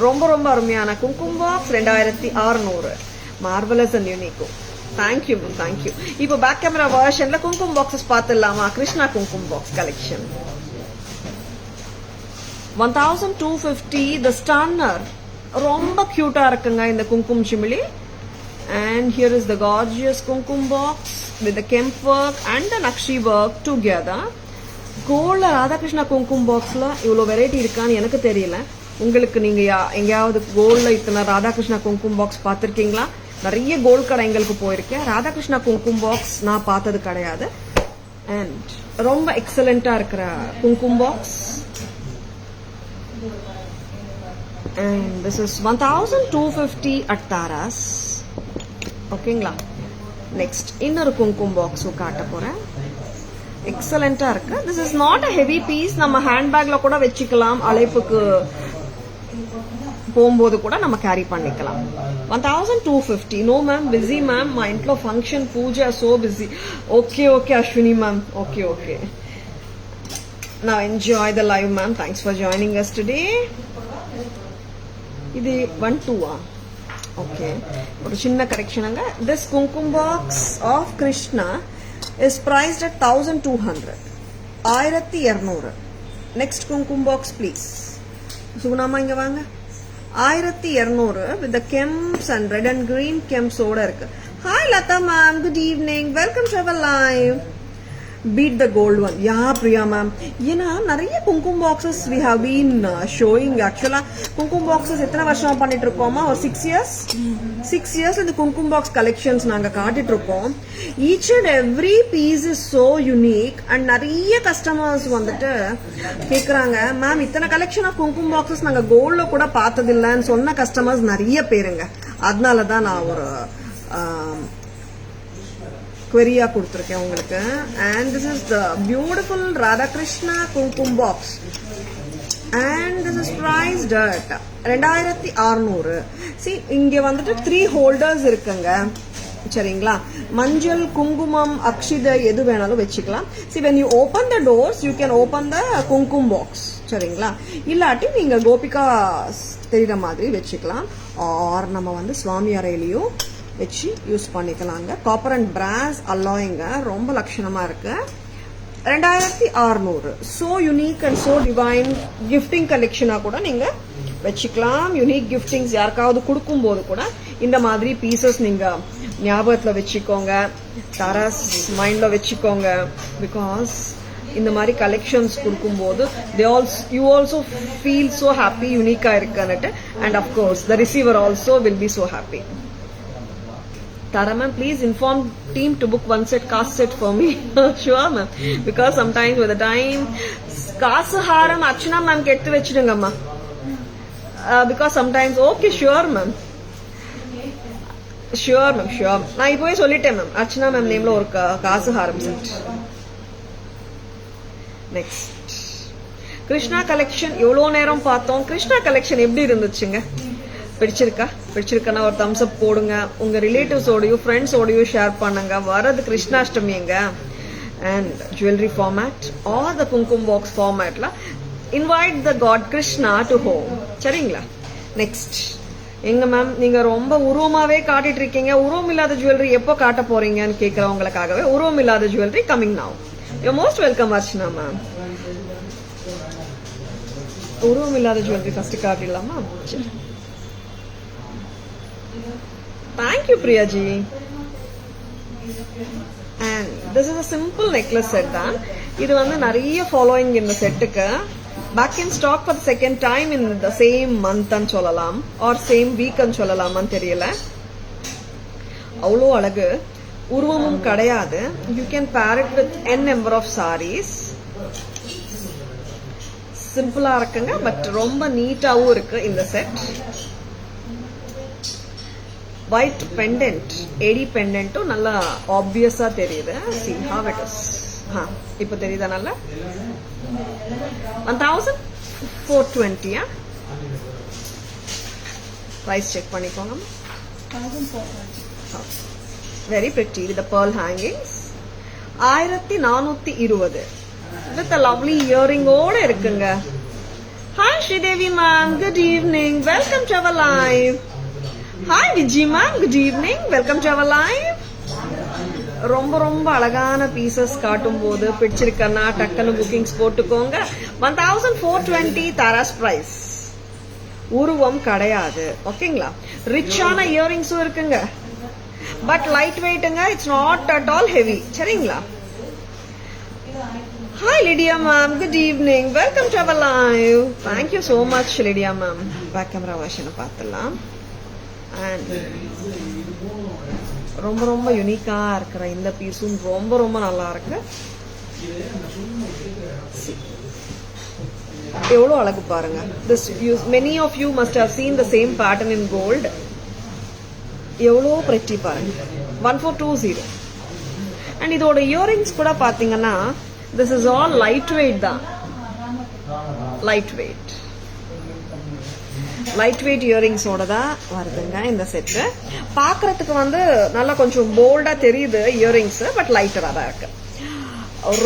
ரொம்ப ரொம்ப அருமையான குங்குமம் box 2600. Marvellous and unique. Thank you ma'am, thank you. இப்போ பேக் கேமரா வெர்ஷன்ல குங்குமம் பாக்ஸஸ் பார்த்துடலாமா? கிருஷ்ணா குங்குமம் பாக்ஸ் கலெக்ஷன் 1250. த ஸ்டன்னர் ரொம்ப கியூட்டா இருக்குங்க இந்த குங்குமம் சிமிலி. And here is the gorgeous kumkum box with the kemp work and the nakshi work together. கோல்ட்ல Radhakrishna குங்குமம் பாக்ஸ்ல இவ்வளவு வெரைட்டி இருக்கான்னு எனக்கு தெரியல. உங்களுக்கு நீங்க எங்கேயாவது கோல்ட்ல இத்தனை ராதாகிருஷ்ணா குங்குமம் பாக்ஸ் பார்த்திருக்கீங்களா? நிறைய கோல்ட் கடைங்களுக்கு போயிருக்கேன். ராதாகிருஷ்ணா குங்குமம் பாக்ஸ் நான் பார்த்தது கிடையாது. அண்ட் ரொம்ப எக்ஸலண்டா இருக்கிற குங்குமம் box. And this is 1250 at Taras. ஓகேங்களா? நெக்ஸ்ட் இன்னொரு குங்குமம் பாக்ஸும் காட்ட போறேன். எக்ஸலண்டா இருக்கு. This is not a heavy piece. நம்ம ஹேண்ட்பேக்ல கூட வச்சுக்கலாம். அழைப்புக்கு போகும்போது கூட நம்ம கேரி பண்ணிக்கலாம். 1250. நோ மேம், பிஸி மேம், మా ఇంట్లో ఫంక్షన్ పూజ, so busy. Okay okay Ashwini ma'am, okay okay. Now enjoy the live ma'am. Thanks for joining us today. ఇది 1-2 ఓకే. ఒక చిన్న correction అంగా. This kumkum box of Krishna is priced at 1200. 1200. Next kumkum box please. சுகுணாமா இங்க வாங்க. 1200 with the kems and red and green kems ஓட இருக்கு. Hi Lata ma'am, good evening. Welcome to our live. Beat the gold one. Yeah, Priya ma'am. ஏன்னா நிறைய குங்குமம் boxes we have been showing. ஆக்சுவலா குங்குமம் boxes எத்தனை வருஷமா பண்ணிட்டு இருக்கோமா? ஒரு 6 years. 6 years இந்த குங்குமம் பாக்ஸ் கலெக்ஷன்ஸ் நாங்க காட்டிட்டு இருக்கோம். Each and every piece is so unique and நிறைய கஸ்டமர்ஸ் வந்துட்டு கேக்குறாங்க, மேம் இத்தனை கலெக்ஷன் ஆஃப் குங்குமம் பாக்ஸஸ் நாங்க கோல்ட்ல கூட பார்த்தது இல்லைன்னு சொன்ன கஸ்டமர்ஸ் நிறைய பேருங்க. அதனாலதான் நான் ஒரு query கொடுத்திருக்கேன் உங்களுக்கு. and this is the beautiful Radhakrishna kumkum box and this is priced at 2600. see இங்க வந்துட்டு 3 holders இருக்குங்க. சரிங்களா? மஞ்சள், குங்குமம், அக்ஷிதை எது வேணாலும் வச்சுக்கலாம். see when you open the doors you can open the kumkum box. சரிங்களா? இல்லாட்டி நீங்க கோபிகா தெரியுற மாதிரி வச்சுக்கலாம். or நம்ம வந்து சுவாமி அறையிலையும் வச்சு யூஸ் பண்ணிக்கலாங்க. காப்பர் அண்ட் பிராஸ் அல்லாயிங்க. ரொம்ப லட்சணமா இருக்கு. 2600. So unique and so divine. Gifting கலெக்ஷனா கூட நீங்க வச்சுக்கலாம். யூனிக் கிஃப்டிங்ஸ் யாருக்காவது கொடுக்கும் போது கூட இந்த மாதிரி பீசஸ் நீங்க ஞாபகத்துல வச்சுக்கோங்க. தரஸ் மைண்ட்ல வச்சுக்கோங்க. பிகாஸ் இந்த மாதிரி கலெக்ஷன்ஸ் கொடுக்கும்போது you also feel so happy, யூனிக்கா இருக்குன்னுட்டு. and of course the receiver also will be so happy. Tara ma'am, please inform team to book one set cast set for me. Sure ma'am, because sometimes with the time காசு ஹாரம் Archana ma'am எடுத்து வச்சிடுங்கம்மா. because sometimes okay sure ma'am, sure ma'am, sure. நான் இப்போவே சொல்லிட்டேன் ma'am, Archana ma'am நேம்ல ஒரு காசு ஹாரம் set. Next Krishna collection. எவ்வளவு நேரம் பார்த்தோம். கிருஷ்ணா கலெக்ஷன் எப்படி இருந்துச்சுங்க? பிடிச்சிருக்கா ஒரு தம்ஸ் அப் போடுங்க. உங்க ரிலேட்டிவ்ஸோடயும் ஃப்ரெண்ட்ஸோடயும் ஷேர் பண்ணுங்க. வரது கிருஷ்ணாஷ்டமிங்க. And jewellery format or the kumkum box ஃபார்மேட்ல invite the god Krishna to home. சரிங்களா? நெக்ஸ்ட் எங்க மேம் நீங்க ரொம்ப உருவமாவே காட்டிட்டு இருக்கீங்க. உருவம் இல்லாத ஜுவல்லரி எப்போ காட்ட போறீங்கன்னு கேட்கறவங்களுக்காகவே உருவம் இல்லாத jewellery coming now. You most welcome Archana ma'am. உருவம் இல்லாத ஜுவல்லரி ஃபர்ஸ்ட் காட்டிடலாமா? சரி. Thank you Priya ji. And this is a simple necklace set தான். இது வந்து நிறைய ஃபாலோயிங் இந்த செட்டுக்கு. back in stock for the second time in the same month ன்னு சொல்லலாம் or same week ன்னு சொல்லலாமான்னு தெரியல. அவ்வளோ அழகு. உருவமும் கிடையாது. you can pair it with n number of sarees. சிம்பிளா இருக்குங்க. பட் ரொம்ப நீட்டாவும் இருக்கு இந்த செட். white pendant, ஏடி பெண்டன்ட்டும் நல்லா ஆப்வியஸா தெரியுது. see how it is. இப்போ தெரியுதா? நல்லா 1420. price check பண்ணிக்கோங்க. 1420. very pretty with the pearl hangings. 1420 with a lovely earring ஓட இருக்குங்க. hi Sridevi ma'am, good evening, welcome to our live. Hi Vijay ma'am, good evening, welcome to our live. ரொம்ப ரொம்ப அழகான pieces காட்டும் போது பிடிச்சிருக்கனா டக்குனு bookings போட்டுக்கோங்க. 1420 தாராஸ் பிரைஸ். உருவம் கிடையாது. ஓகேங்களா? ரிச்சான இயரிங்ஸும் இருக்குங்க. பட் லைட் வெயிட்டுங்க. It's not at all heavy. சரிங்களா? Hi Lydia ma'am, good evening. Welcome to our live. Thank you so much Lydia ma'am. Back camera version பார்த்துடலாம். And ரொம்ப ரொம்ப யூனிக்கா இருக்கிற இந்த பீஸும் ரொம்ப ரொம்ப நல்லா இருக்கு. எவ்வளோ அழகு பாருங்க. This many of you must have seen the same pattern in gold. எவ்வளோ pretty பாருங்க. 1420. And இதோட இயரிங்ஸ் கூட பாத்தீங்கன்னா this is all lightweight தான். லைட் இயரிங்ஸ் ஓட தான் வருதுங்க இந்த செட்டு. பாக்குறதுக்கு வந்து நல்லா கொஞ்சம் போல்டா தெரியுது இயரிங்ஸ், பட் லைட்டரா தான் இருக்கு.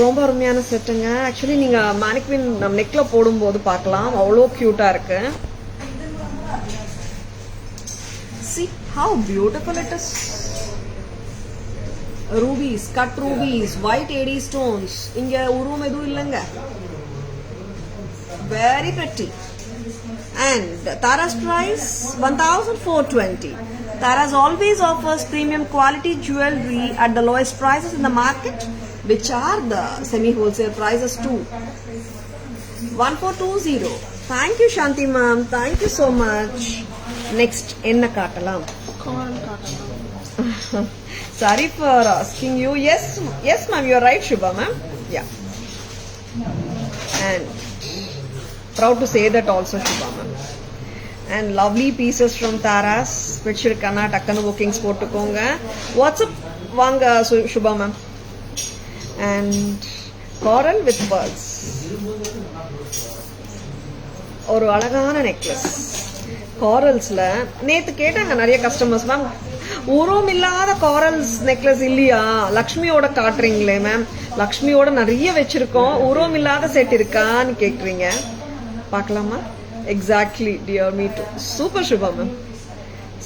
ரொம்ப அருமையான செட்டுங்க. ஆக்சுவலி நீங்க மேனிக்வின் நம்ம நெக்ல போடும்போது பார்க்கலாம், அவ்வளோ கியூட்டா இருக்கு. See how beautiful it is. Rubies, cut rubies, white AD stones. இங்க உருவம் எதுவும் இல்லைங்க. Very pretty. And Tara's price 1420. Tara's always offers premium quality jewelry at the lowest prices in the market, which are the semi-wholesale prices too. 1420. Thank you Shanti ma'am. Thank you so much. Next என்ன காட்டலாம்? Sorry for asking you. Yes ma'am, you are right Shubha ma'am. Yeah. And proud to say that also Shubha ma'am. And lovely pieces from Tara's. பிடிச்சிருக்கானா டக்குனு bookings போட்டுக்கோங்க. WhatsApp வாங்க Shubha ma'am. And coral with pearls. ஒரு அழகான necklace. காரல்ஸ்ல நேத்து கேட்டாங்க நிறைய customers, ma'am உருவம் இல்லாத காரல்ஸ் நெக்லஸ் இல்லையா, லக்ஷ்மியோட காட்டுறீங்களே மேம், லக்ஷ்மியோட நிறைய வச்சிருக்கோம், உருவம் இல்லாத செட் இருக்கான்னு கேக்குறீங்க. பார்க்கலாமா? Exactly dear me too. Super Shubha ma'am.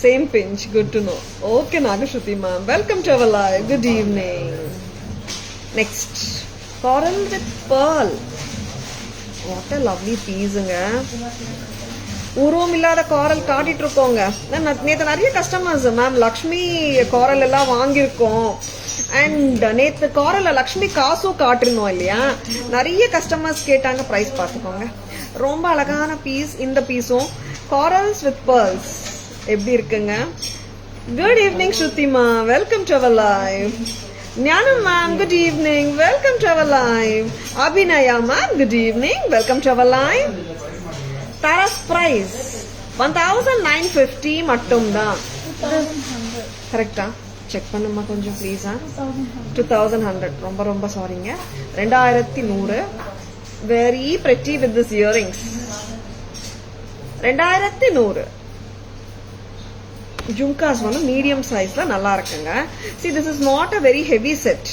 Same pinch, good to know. Okay Nagashruti ma'am, welcome to our live. Good evening. Next coral with pearl. What a lovely பீஸுங்க. உருவம் இல்லாத காரல் காட்டிட்டு இருக்கோங்க. நேத்து நிறைய கஸ்டமர்ஸ் மேம் லக்ஷ்மி காரல் எல்லாம் வாங்கியிருக்கோம், அண்ட் நேத்து காரல்ல லக்ஷ்மி காசும் காட்டிருந்தோம் இல்லையா, நிறைய கஸ்டமர்ஸ் கேட்டாங்க. பிரைஸ் பார்த்துக்கோங்க. ரொம்ப அழகான பீஸ் இந்த பீஸும். காரல்ஸ் வித் pearls எப்படி இருக்குங்க? குட் ஈவினிங் ஸ்ருதிமா, welcome to our live. Gnanam ma'am, good evening, welcome to our live. Abhinaya ma'am, good evening, welcome to our live. Tara's price 1950 மட்டும் தான். கரெக்டா? செக் பண்ணுமா கொஞ்சம் ப்ளீஸா. 2100. ரொம்ப ரொம்ப சாரிங்க. 2100. Very pretty with this earrings. 2100. Jhumkas வந்து மீடியம் சைஸ்ல நல்லா இருக்குங்க. See, this is not a very heavy set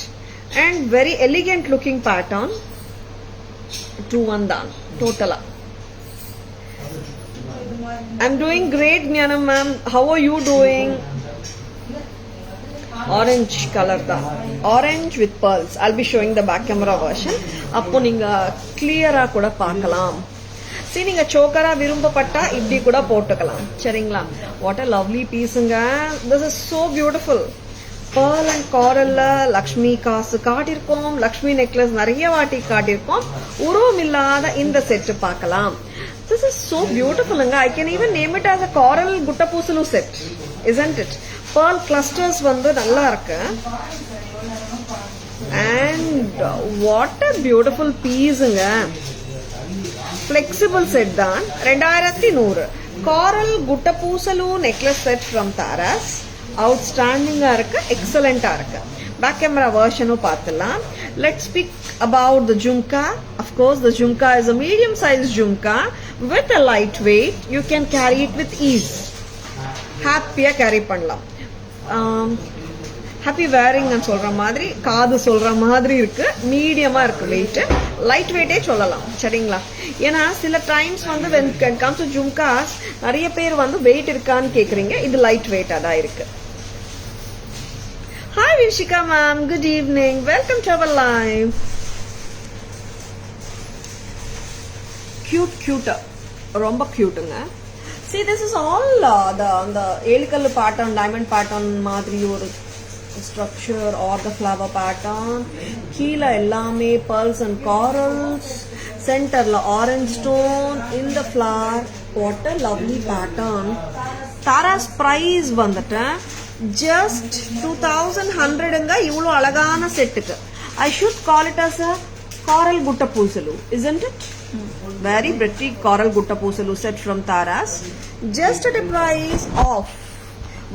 and very elegant looking pattern. 2-1 தான் டோட்டலா. I'm doing great Jnanam ma'am. How are you doing? Orange color da. Orange with pearls. I'll be showing the back camera version. அப்போ நீங்க கிளியரா கூட பார்க்கலாம். சரி, நீங்க சோக்கரா விரும்பப்பட்டா இப்படி கூட போட்டுக்கலாம். சரிங்களா? What a lovely pieceங்க. This is so beautiful. pearl and coralல Lakshmi காசு காட்டியிருக்கோம், லக்ஷ்மி நெக்லஸ் நிறைய வாட்டி காட்டியிருக்கோம். உருவம் இல்லாத இந்த செட் பார்க்கலாம். This is so beautiful. I can even name it as a coral guttapoosulu set, isn't it? Pearl clusters வந்து நல்லா இருக்கு. And what a beautiful pieceங்க. Flexible set தான். 2100. Coral guttapoosulu necklace set from Tara's. Outstanding-ஆ இருக்கு, excellent-ஆ இருக்கு. Back camera version-உம் பார்த்துலாம். Let's speak about the jhumka. Of course, the jhumka is a medium-sized jhumka with a light weight. You can carry it with ease. Happy-ஆ carry பண்ணலாம். Happy wearing ன்னு சொல்ற மாதிரி, காது சொல்ற மாதிரி இருக்கு. மீடியமா இருக்கு வெயிட். லைட் வெயிட்டே சொல்லலாம். சரிங்களா? ஏன்னா சில டைம்ஸ் வந்து when it comes to jhumkas நிறைய பேர் வந்து வெயிட் இருக்கான்னு கேக்குறீங்க. இது லைட் வெயிட்டா தான் இருக்கு. Hi Vishika ma'am, good evening, welcome to our live. Cute, ரொம்ப கியூட்டுங்க. See, this is all the ஏழுக்கல்லு pattern, diamond pattern மாதிரி ஒரு structure or the flower pattern. கீழே எல்லாமே pearls and corals. Centerல orange stone in the flower. What a lovely pattern. Tara's price வந்துட்டு just 2100ங்க இவ்வளோ அழகான செட்டுக்கு. I should call it as a coral gutta pusalu, isn't it? Very pretty coral gutta pusalu set from Tara's. Just at a price of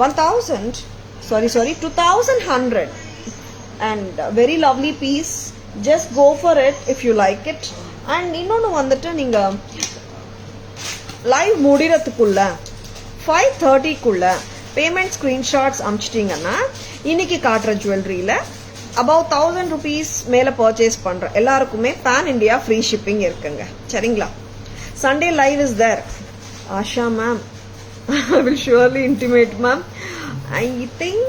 2100 and very lovely piece. Just go for it if you like it. And இன்னொன்று வந்துட்டு நீங்க live முடிகிறதுக்குள்ள 5:30க்குள்ள payment screenshots அனுப்பிச்சிட்டிங்கன்னா இன்னைக்கு காட்டுற ஜுவல்லரியில above 1000 rupees மேல பர்ச்சேஸ் பண்ற எல்லாருக்குமே pan India ஃப்ரீ ஷிப்பிங் இருக்குங்க. சரிங்களா? Sunday live is there. Asha ma'am, I will surely intimate ma'am. I think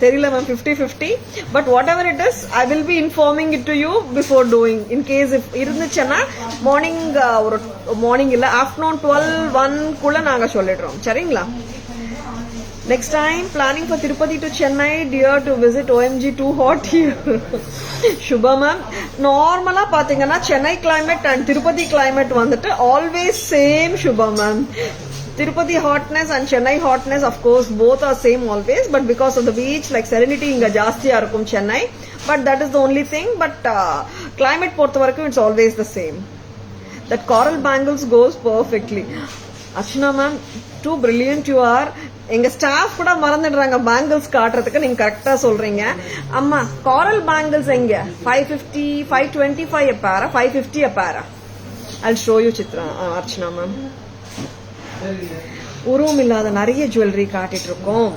தெரியல மேம், 50-50, but whatever it is I will be informing it to you before doing. In case if இருந்துச்சுன்னா morning ஒரு morning இல்ல afternoon 12-1 குள்ள நாங்க சொல்லிடுறோம். சரிங்களா? Next time planning for Tirupati to Chennai, dear, to visit OMG too hot here. Shubha ma'am, normala pathingana Chennai climate and Tirupati climate vandu always same. Shubha ma'am, Tirupati hotness and Chennai hotness, of course both are same always, but because of the beach like Serenity inga jaasti irukum Chennai, but that is the only thing. But climate porthavarakum it's always the same. That coral bangles goes perfectly. Archana ma'am, too brilliant you are. எங்க staff கூட மறந்துடுறாங்க bangles காட்டுறதுக்கு. நீங்க கரெக்டா சொல்றீங்க. அம்மா காரல் bangles எங்க? 550, 525 a pair, 550 a pair. I'll show you Chitra Archana ma'am. உருவம் இல்லாத நிறைய ஜுவல்லரி காட்டிட்டு இருக்கோம்.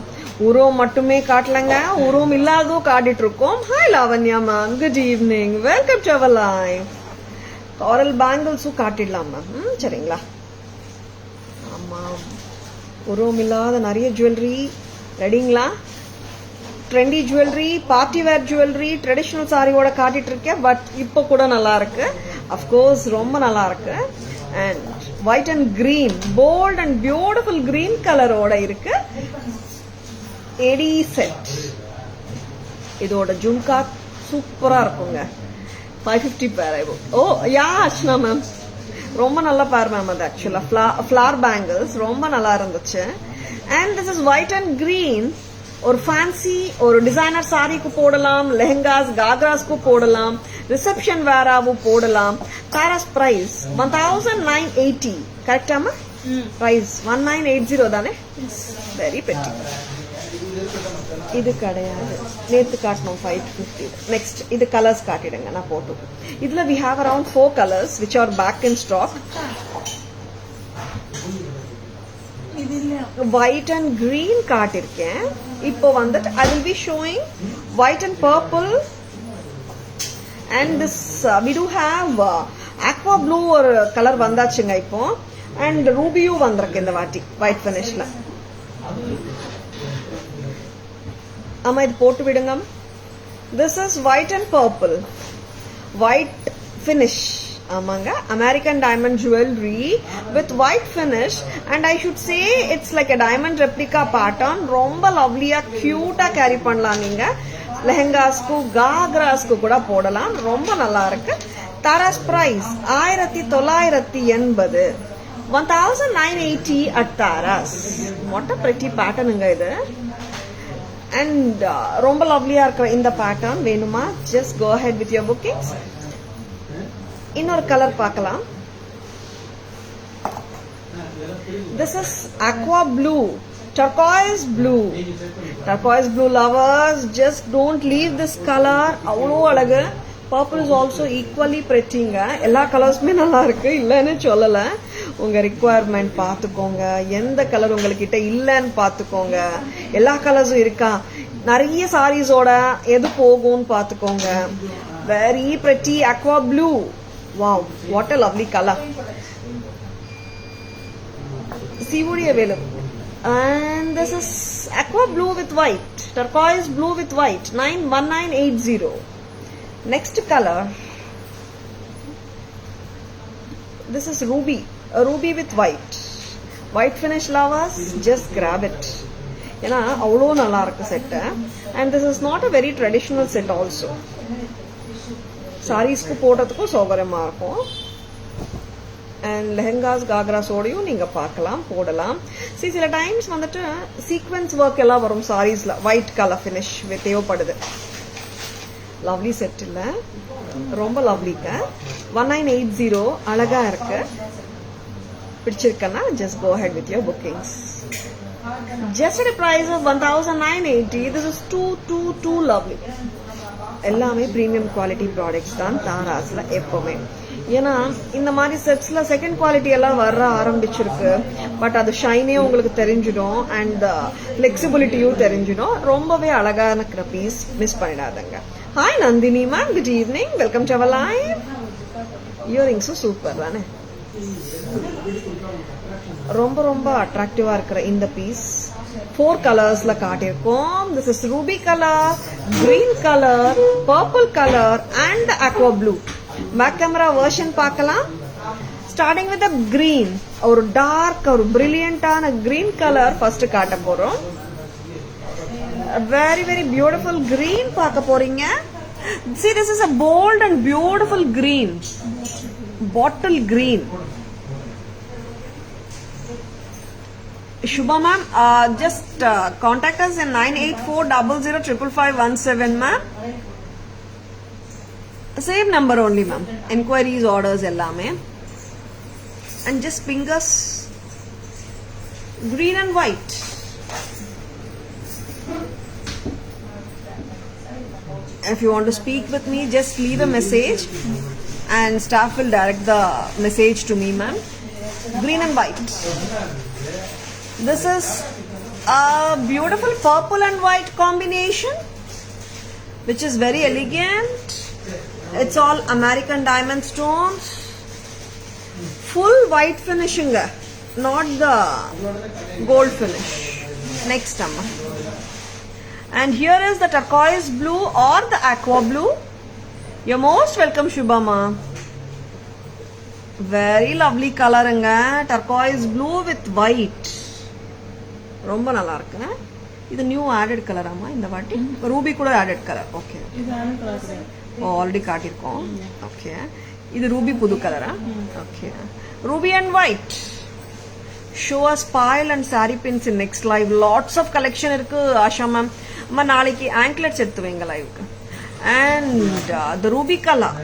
உருவம் மட்டுமே காட்டலங்க, உருவம் இல்லாததும் காட்டிட்டு இருக்கோம். Hi Lavanya ma'am, good evening, welcome to our live. Coral பேங்கிள்ஸும் காட்டிடலாம் மேம். சரிங்களா? ஆமா, உருவம் இல்லாத நிறைய ஜுவல்லரி ரெடிங்களா? Trendy jewellery, party wear jewellery, traditional சாரியோட காட்டிட்டு இருக்கேன். பட் இப்போ கூட நல்லா இருக்கு, அஃப்கோர்ஸ் ரொம்ப நல்லா இருக்கு. And white and green, bold and beautiful green கலரோட இருக்கு. எடி செட், இதோட ஜும்கா சூப்பரா இருக்குங்க. 550 பேர். ஓ யா அர்ச்சனா மேம், ரொம்ப நல்லா பாரு மேம். அது ஆக்சுவலா ஃபிளவர் பேங்கிள்ஸ் ரொம்ப நல்லா இருந்துச்சு. And this is white and green. ஒரு ஃபேன்சி ஒரு டிசைனர் சாரிக்கு போடலாம், லெஹங்காஸ் காக்ராஸ்க்கு போடலாம், ரிசப்ஷன் வேராவும் போடலாம். தாராஸ் பிரைஸ் 1980. கரெக்டாமா? பிரைஸ் 1980 தானே? வெரி பெட்டி. இது கிடையாது, நேத்து காட்டணும் 550. நெக்ஸ்ட் இது கலர்ஸ் காட்டிடுங்க நான் போட்டு. இதுல we have around 4 colors which are back in stock. White and green காட்டிருக்கேன். இப்போ வந்துட்டு I will be showing white and purple and this we do have aqua blue ஒரு கலர் வந்தாச்சுங்க இப்போ. and rubyயும் வந்திருக்கு இந்த வாட்டி white finishல. ஆமா, இது போட்டு விடுங்க. This is white and purple, white finish. ஆமாங்க, American diamond jewelry with white finish and I should say it's like a diamond replica pattern. ரொம்ப லவ்லியா கியூட்டா கேரி பண்ணலாம். நீங்க லெஹங்காஸ்க்கு காக்ராஸ்க்கு கூட போடலாம். ரொம்ப நல்லா இருக்கு. Tara's price 1980. 1980 at Taras. What a pretty pattern இது. And ரொம்ப லவ்லியா இருக்கிற இந்த பேட்டர்ன் வேணுமா? just go ahead with your bookings. இன்னொரு கலர் பார்க்கலாம். this is aqua blue, turquoise blue. turquoise blue lovers, just don't leave this color. அவ்வளோ அழகு. purple is also equally prettyங்க. எல்லா கலர்ஸுமே நல்லா இருக்கு, இல்லைன்னு சொல்லல. உங்க ரிக்குவயர்மெண்ட் பார்த்துக்கோங்க, எந்த கலர் உங்ககிட்ட இல்லைன்னு பார்த்துக்கோங்க. எல்லா கலர்ஸும் இருக்கா, நிறைய சாரீஸோட எது போகும்னு பார்த்துக்கோங்க. Very pretty aqua blue. Wow, what a lovely color. COD available. And this is aqua blue with white, turquoise blue with white. 1980. Next color, this is ruby, a ruby with white. White finish lovers, just grab it. ஏன்னா அவ்வளோ நல்லா இருக்கு set. And this is not a very traditional set also. சாரீஸ்க்கு போடுறதுக்கும் சௌகரியமா இருக்கும். And lehengas காக்ராஸோடையும் நீங்க பார்க்கலாம், போடலாம். சில டைம்ஸ் வந்துட்டு சீக்வென்ஸ் ஒர்க் எல்லாம் வரும் சாரீஸ்ல, ஒயிட் கலர் ஃபினிஷ் தேவைப்படுது. லவ்லி செட் இல்ல, ரொம்ப லவ்லிங்க. 1980 அழகா இருக்கு. பிடிச்சிருக்கன்னா just go ahead with your bookings. Just at a price of 1980. This is too lovely. எல்லாமே பிரீமியம் குவாலிட்டி ப்ராடக்ட்ஸ் தான் தாராஸ்ல எப்பவுமே. ஏன்னா இந்த மாதிரி செட்ஸ்ல செகண்ட் குவாலிட்டி எல்லாம் வர ஆரம்பிச்சிருக்கு. பட் அது ஷைனே உங்களுக்கு தெரிஞ்சிடும் அண்ட் ஃபிளெக்சிபிலிட்டியும் தெரிஞ்சிடும். ரொம்பவே அழகான பீஸ், மிஸ் பண்ணிடாதங்க. Hi Nandini ma'am, good evening, welcome to our live. இயரிங்ஸும் சூப்பர் தானே, ரொம்ப ரொம்ப அட்ராக்டிவா இருக்கிற இந்த பீஸ் 4 கலர்ஸ்ல காட்டியிருக்கோம். This is ruby colour, green colour, purple colour and aqua blue. Back camera version பார்க்கலாம். ஸ்டார்டிங் வித் கிரீன், ஒரு டார்க் ஒரு பிரில்லியண்டான கிரீன் கலர் ஃபர்ஸ்ட் காட்ட போறோம். வெரி வெரி பியூட்டிஃபுல் கிரீன் பார்க்க போறீங்க. See, this is a bold and beautiful green, bottle green. Shubha ma'am, just contact us in 9840055517 ma'am. Same number only ma'am. Enquiries, orders ellame. And just ping us green and white. If you want to speak with me, just leave a message and staff will direct the message to me ma'am. Green and white. This is a beautiful purple and white combination, which is very elegant. It's all American diamond stones. Full white finishing, not the gold finish. Next amma. And here is the turquoise blue or the aqua blue. You're most welcome, Shubhama. Very lovely color, turquoise blue with white. ரொம்ப நல்லா இருக்கு. இது new added colour ஆமா, இந்த வாட்டி ruby கூட added colour. Okay, already காட்டியிருக்கோம். Okay, இது ரூபி புது கலரா? Okay, ruby and white. Show us foil and sari pins in next live. Lots of collection இருக்கு ஆஷா மேம். அம்மா நாளைக்கு ஆங்க்லெட்ஸ் எடுத்து வைங்க லைவுக்கு. And the ruby colour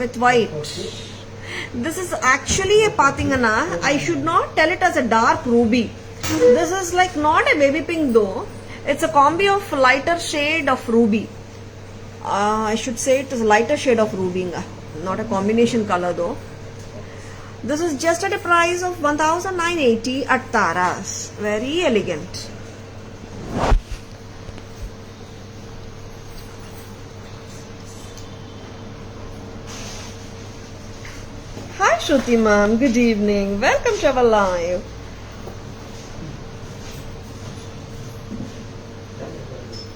with white. This is actually பாத்தீங்கன்னா, I should not tell it as a dark ruby. This is like not a baby pink though. It's a combi of lighter shade of ruby. I should say it is a lighter shade of ruby, not a combination color though. This is just at a price of 1980 at Taras. Very elegant. Hi Shruti ma'am, good evening. Welcome to our live.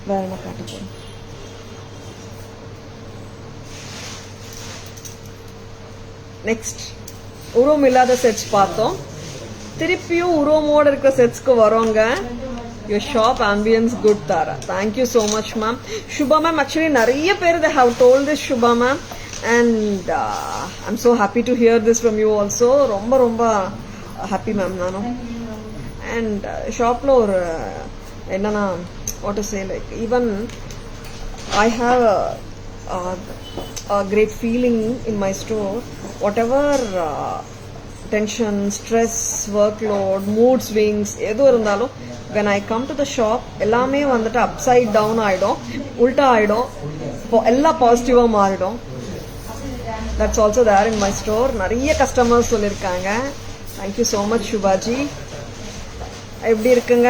வேற என்ன காட்ட போறோம்? Next உருவம் இல்லாத sets பார்த்தோம். திருப்பியும் உருவமோட இருக்கிற செட்ஸ்க்கு வரோங்க. Your shop ambience good Tara. Thank you so much ma'am. Shubha ma'am, actually நிறைய பேர் they have told this Shubha ma'am and I'm so happy to hear this from you also. ரொம்ப ரொம்ப happy ma'am நானும். And shopல ஒரு என்னன்னா, what to say, like even I have a great feeling in my store. Whatever tension, stress, workload, mood swings எது இருந்தாலும் when I come to the shop எல்லாமே வந்துட்டு upside down ஆயிடும், உல்டா ஆயிடும், எல்லாம் பாசிட்டிவா மாறிடும். That's also there in my store. நிறைய கஸ்டமர்ஸ் சொல்லிருக்காங்க. Thank you so much Shubhaji. எப்படி இருக்குங்க?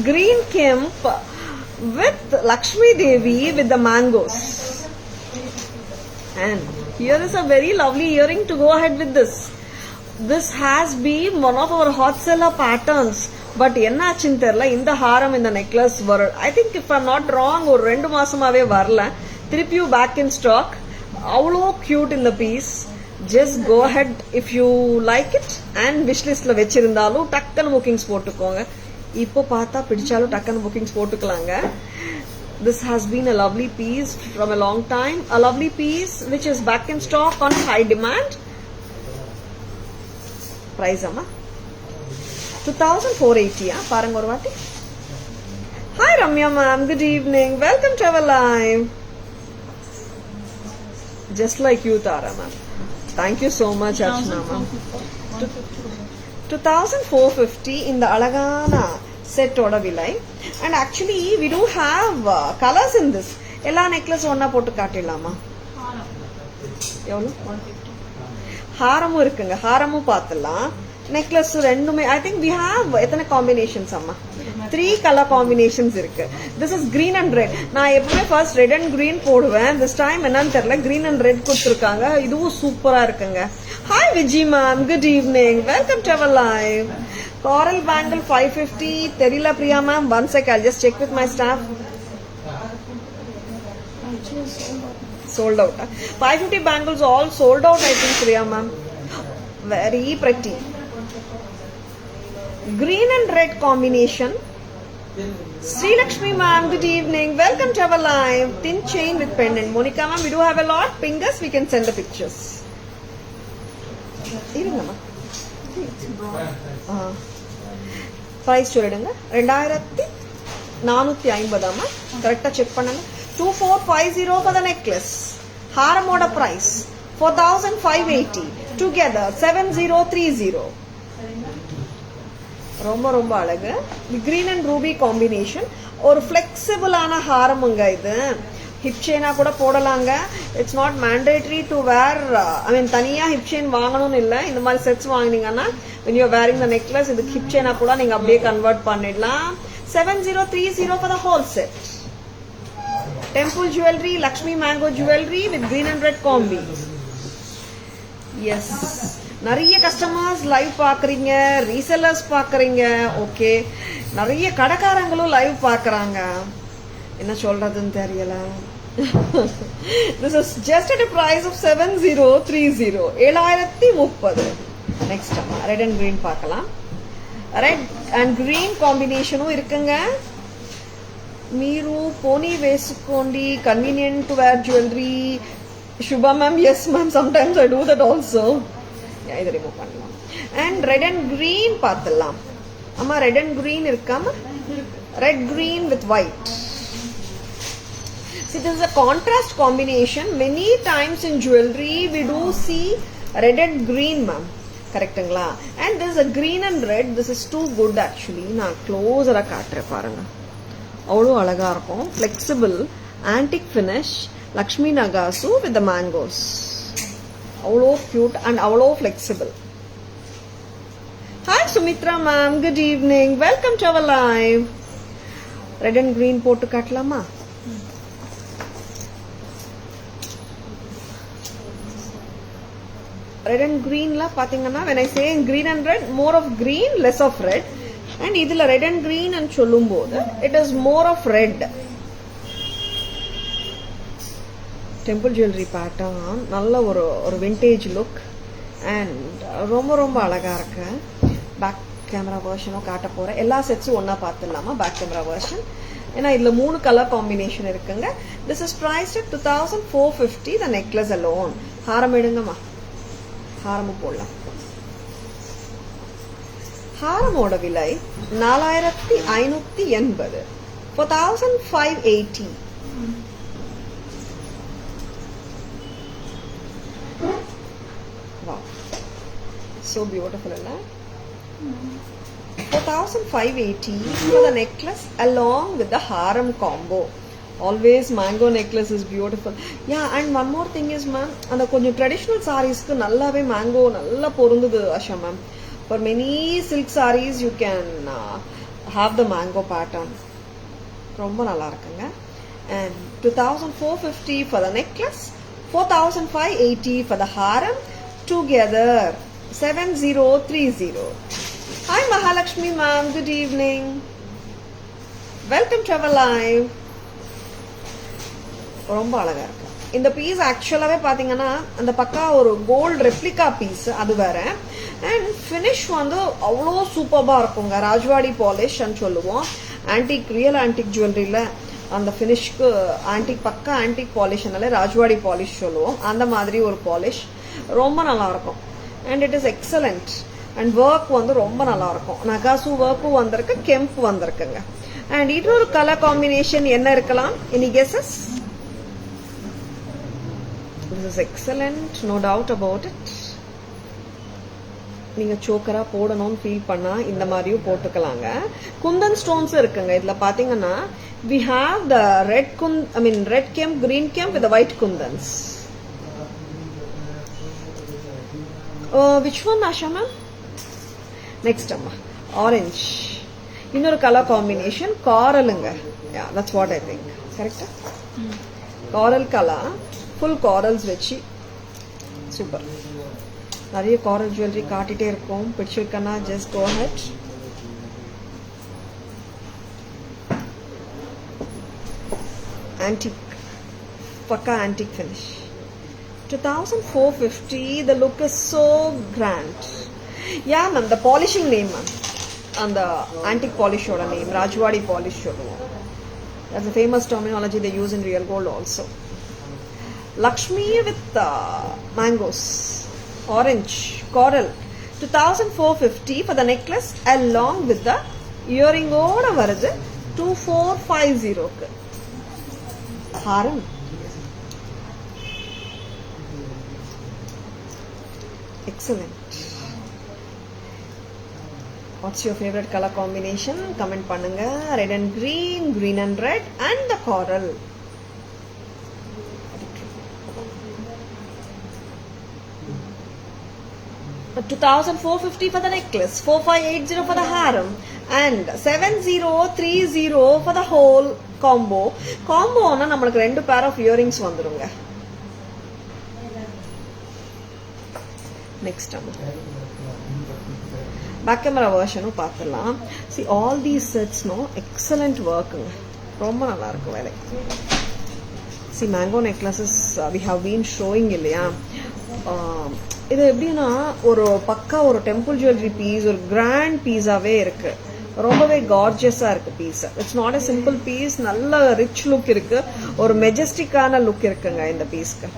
Green kemp with Lakshmi Devi with the mangoes. And here is a very lovely earring to go ahead with this. This has been one of our hot seller patterns. But என்ன ஆச்சுன்னு தெரியல, இந்த ஹாரம் இந்த necklace வர I think if I'm not wrong ஒரு 2 மாசமாவே வரல. திருப்பியும் back in stock. அவ்வளோ cute இந்த piece. Just go ahead if you like it and wish listல வச்சிருந்தாலும் டக்குன்னு bookings போட்டுக்கோங்க. இப்போ பார்த்தா பிடிச்சாலும் டக்குன்னு புக்கிங்ஸ் போட்டுக்கலாங்க. This has been a lovely piece from a long time. A lovely piece which is back in stock on high demand. Price amma 2480 பாருங்க ஒரு வாட்டி. Hi Ramya ma'am, good evening. Welcome to our live. Just like you Tara ma'am. Thank you so much Archana ma'am. 2450 இந்த அழகான செட்டோட விலை. And actually we do have colors in this. எல்லா necklace ஒண்ணா போட்டு காட்டிடலாமா? எவ்வளவு? ஹாரமும் இருக்குங்க, ஹாரமும் பார்த்துடலாம். நெக்லஸ் ரெண்டுமே ஐ திங்க் we have எத்தனை காம்பினேஷன்ஸ் அம்மா? 3 கலர் காம்பினேஷன்ஸ் இருக்கு. This is green and red. நான் எப்பவுமே ஃபர்ஸ்ட் ரெட் அண்ட் green போடுவேன். this time என்னன்னு தெரியல green and red கொடுத்துருக்காங்க. இதுவும் சூப்பரா இருக்குங்க. Hi Vijay ma'am, good evening. Welcome to our live. Coral bangle 550. தெரியல Priya ma'am. One sec, I'll just check with my staff. Sold out. 550 bangles all sold out I think Priya ma'am. Very pretty. Green and red combination. Sri Lakshmi ma'am, good evening. Welcome to our live. Thin chain with pendant. Monica ma'am, we do have a lot. Fingers, we can send the pictures. Price சொல்லிடுங்க. 2450 அம்மா. கரெக்டா check பண்ணுங்க. 2450 for the necklace. ஹாரமோட price 4580. Together 7030. ரொம்ப ரொம்ப அழகு. Green and Ruby combination. ஒரு ஃபிளெக்சிபிளான ஹாரமுங்க இது. Hip செயினா கூட போடலாங்க. இட்ஸ் நாட் மேண்டேட்டரி டு வேர். ஐ மீன் தனியா ஹிப் செயின் வாங்கணும்னு இல்லை. இந்த மாதிரி செட்ஸ் வாங்கினீங்கன்னா when you are wearing the necklace இது ஹிப் செயினா கூட நீங்க அப்படியே கன்வெர்ட் பண்ணிடலாம். 7030 for the whole set. Temple jewelry, Lakshmi mango jewelry with green and red combi. Yes. நிறைய கஸ்டமர்ஸ் லைவ் பாக்குறீங்க, ரீசெல்லர்ஸ் பாக்குறீங்க. ஓகே, நிறைய கடைக்காரங்களும் லைவ் பாக்குறாங்க. என்ன சொல்றதுன்னு தெரியல. This is just at a price of 7030. 7030. Next red and green பார்க்கலாம். Red and green காம்பினேஷனும் இருக்குங்க. మీరు పోనీ వేసుకోండి, convenient to wear jewellery. Shubha ma'am, yes ma'am, sometimes I do that also. இதை ரிமூவ் பண்ணலாம். அண்ட் ரெட் அண்ட் கிரீன் பார்த்துடலாம். அம்மா red and green இருக்காம red green with white. See, this is a contrast combination. Many times in jewelry we do see red and green ma'am. கரெக்ட்டுங்களா? And this is a green and red. This is too good actually. நான் க்ளோஸரா காட்டுறேன் பாருங்க. அவ்வளோ அழகா இருக்கும். Flexible antique finish Lakshmi நகாசு with the mangoes. அவ்வளோ cute and அவ்வளோ flexible. Hi Sumithra ma'am, good evening. Welcome to our live. Red and green போட்டு காட்டலாமா? ரெட் அண்ட் கிரீன்ல பாத்தீங்கன்னா when I say green and red, more of green, less of red. And இதுல red and green and சொல்லும் போது it is more of red. Temple jewellery pattern நல்ல ஒரு vintage look and ரொம்ப ரொம்ப அழகா இருக்கு. பேக் கேமரா வெர்ஷனும் காட்ட போறேன். எல்லா செட்ஸும் ஒன்னா பார்த்துடலாமா? Back camera version. ஏன்னா இதுல 3 கலர் காம்பினேஷன் இருக்குங்க. This is priced at 2450. the necklace alone. ஹாரம் எடுங்கம்மா, ஹாரமும் போடலாம். ஹாரமோட விலை 4580. 4580. Wow, so beautiful, isn't it? 4580 for the necklace along with the harem combo. Always mango necklace is beautiful. Yeah, and one more thing is ma'am, and the konjam traditional sarees ku nallave mango nalla porundhudu Asha ma'am. For many silk sarees you can have the mango pattern. Romba nalla irukanga. And 2450 for the necklace, 4580 for the harem, together 7030. Hi Mahalakshmi ma'am, good evening. Welcome to our live. ரொம்ப அழகா இருக்கு. இந்த piece ஆக்சுவலாவே பாத்தீங்கன்னா அந்த பக்கா ஒரு gold replica piece அது வேற. அண்ட் ஃபினிஷ் வந்து அவ்வளோ சூப்பர்பா இருக்குங்க. ராஜ்வாடி பாலிஷ் சொல்லுவோம். ஆன்டிக் ரியல் ஆன்டிக் ஜுவல்லரியில அந்த ஃபினிஷ்க்கு ஆன்டிக் பக்கா ஆன்டிக் பாலிஷ்னாலே ராஜ்வாடி பாலிஷ் சொல்லுவோம். அந்த மாதிரி ஒரு பாலிஷ் ரொம்ப நல்லா இருக்கும். And it is excellent. And work வந்து ரொம்ப நல்லா இருக்கும். நகாசு ஒர்க்கும் வந்திருக்கு, கெம்ப் வந்திருக்குங்க. அண்ட் இது ஒரு கலர் காம்பினேஷன் என்ன இருக்கலாம்? Any guesses? This is excellent, no doubt about it. நீங்க சோக்கரா போடணும்னு ஃபீல் பண்ணா இந்த மாதிரியும் போட்டுக்கலாங்க. குந்தன் ஸ்டோன்ஸ் இருக்குங்க இதுல பாத்தீங்கன்னா. We have the red kemp, green kemp with the white kundans. Which one, Asha ma'am? Next amma, orange. இன்னொரு கலர் காம்பினேஷன் காரலுங்க. Yeah, that's what I think. Correct? Coral colour, full corals வச்சு super. நிறைய coral jewellery காட்டிட்டே இருக்கும். பிடிச்சிருக்கனா just go ahead. Antique, பக்கா antique finish. 2450. The look is so grand. Yeah ma'am, the polishing name ma'am. அந்த antique பாலிஷோட name Rajwadi polish சொல்லுவோம். That's a famous terminology they use in real gold also. Lakshmi with mangoes, orange, coral. 2450 for the necklace along with the earring oda varudhu 2450 க்கு. haram excellent. What's your favorite color combination? Comment பண்ணுங்க. Red and green, green and red, and the coral. 2450 for the necklace, 4580 for the harem, and 7030 for the whole combo. Combo na namakku rendu pair of earrings vandrunga. Next time. Back camera version paathalam. See all these sets no excellent work. Romba nalla irukku vele. See mango necklaces we have been showing illaya. இது எப்படின்னா ஒரு பக்கா ஒரு temple jewellery piece, ஒரு grand பீஸாவே இருக்கு. ரொம்பவே கார்ஜியஸா இருக்கு piece. It's not a simple piece. நல்ல ரிச் லுக் இருக்கு. ஒரு மெஜஸ்டிக்கான லுக் இருக்குங்க இந்த பீஸ்க்கு.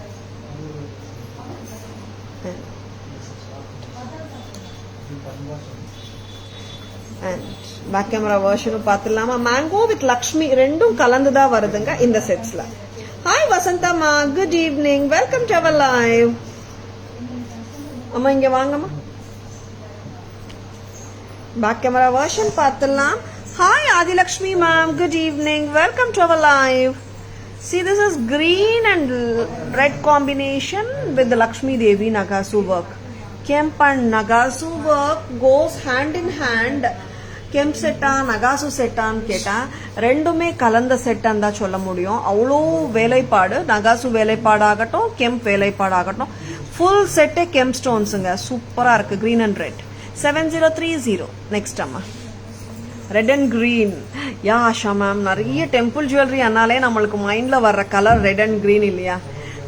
அண்ட் பேக் கேமரா வெர்ஷனும் பார்த்துலாமா. மேங்கோ வித் லக்ஷ்மி ரெண்டும் கலந்துதான் வருதுங்க இந்த செட்ஸ்ல. ஹாய் வசந்தம்மா, good evening, welcome to our live. அம்மா இங்க வாங்கம்மா. பேக் கேமரா வெர்ஷன் பார்த்துலாம். Hi Adilakshmi ma'am, good evening, welcome to our live. See, this is green and red combination with the Lakshmi Devi Nagasu work. Kemp and Nagasu work goes hand in hand. Kemp setta Nagasu settan keta rendume kalanda settan da solla mudiyum. Avlo velaipaadu, Nagasu velaipaadagattum, Kemp velaipaadagattum, full set Kemp stones nga super ah irukku. Green and red 7030. Next amma red and green. Yeah Asha ma'am, nariya temple jewelry annale namalku mind la varra color red and green illaya.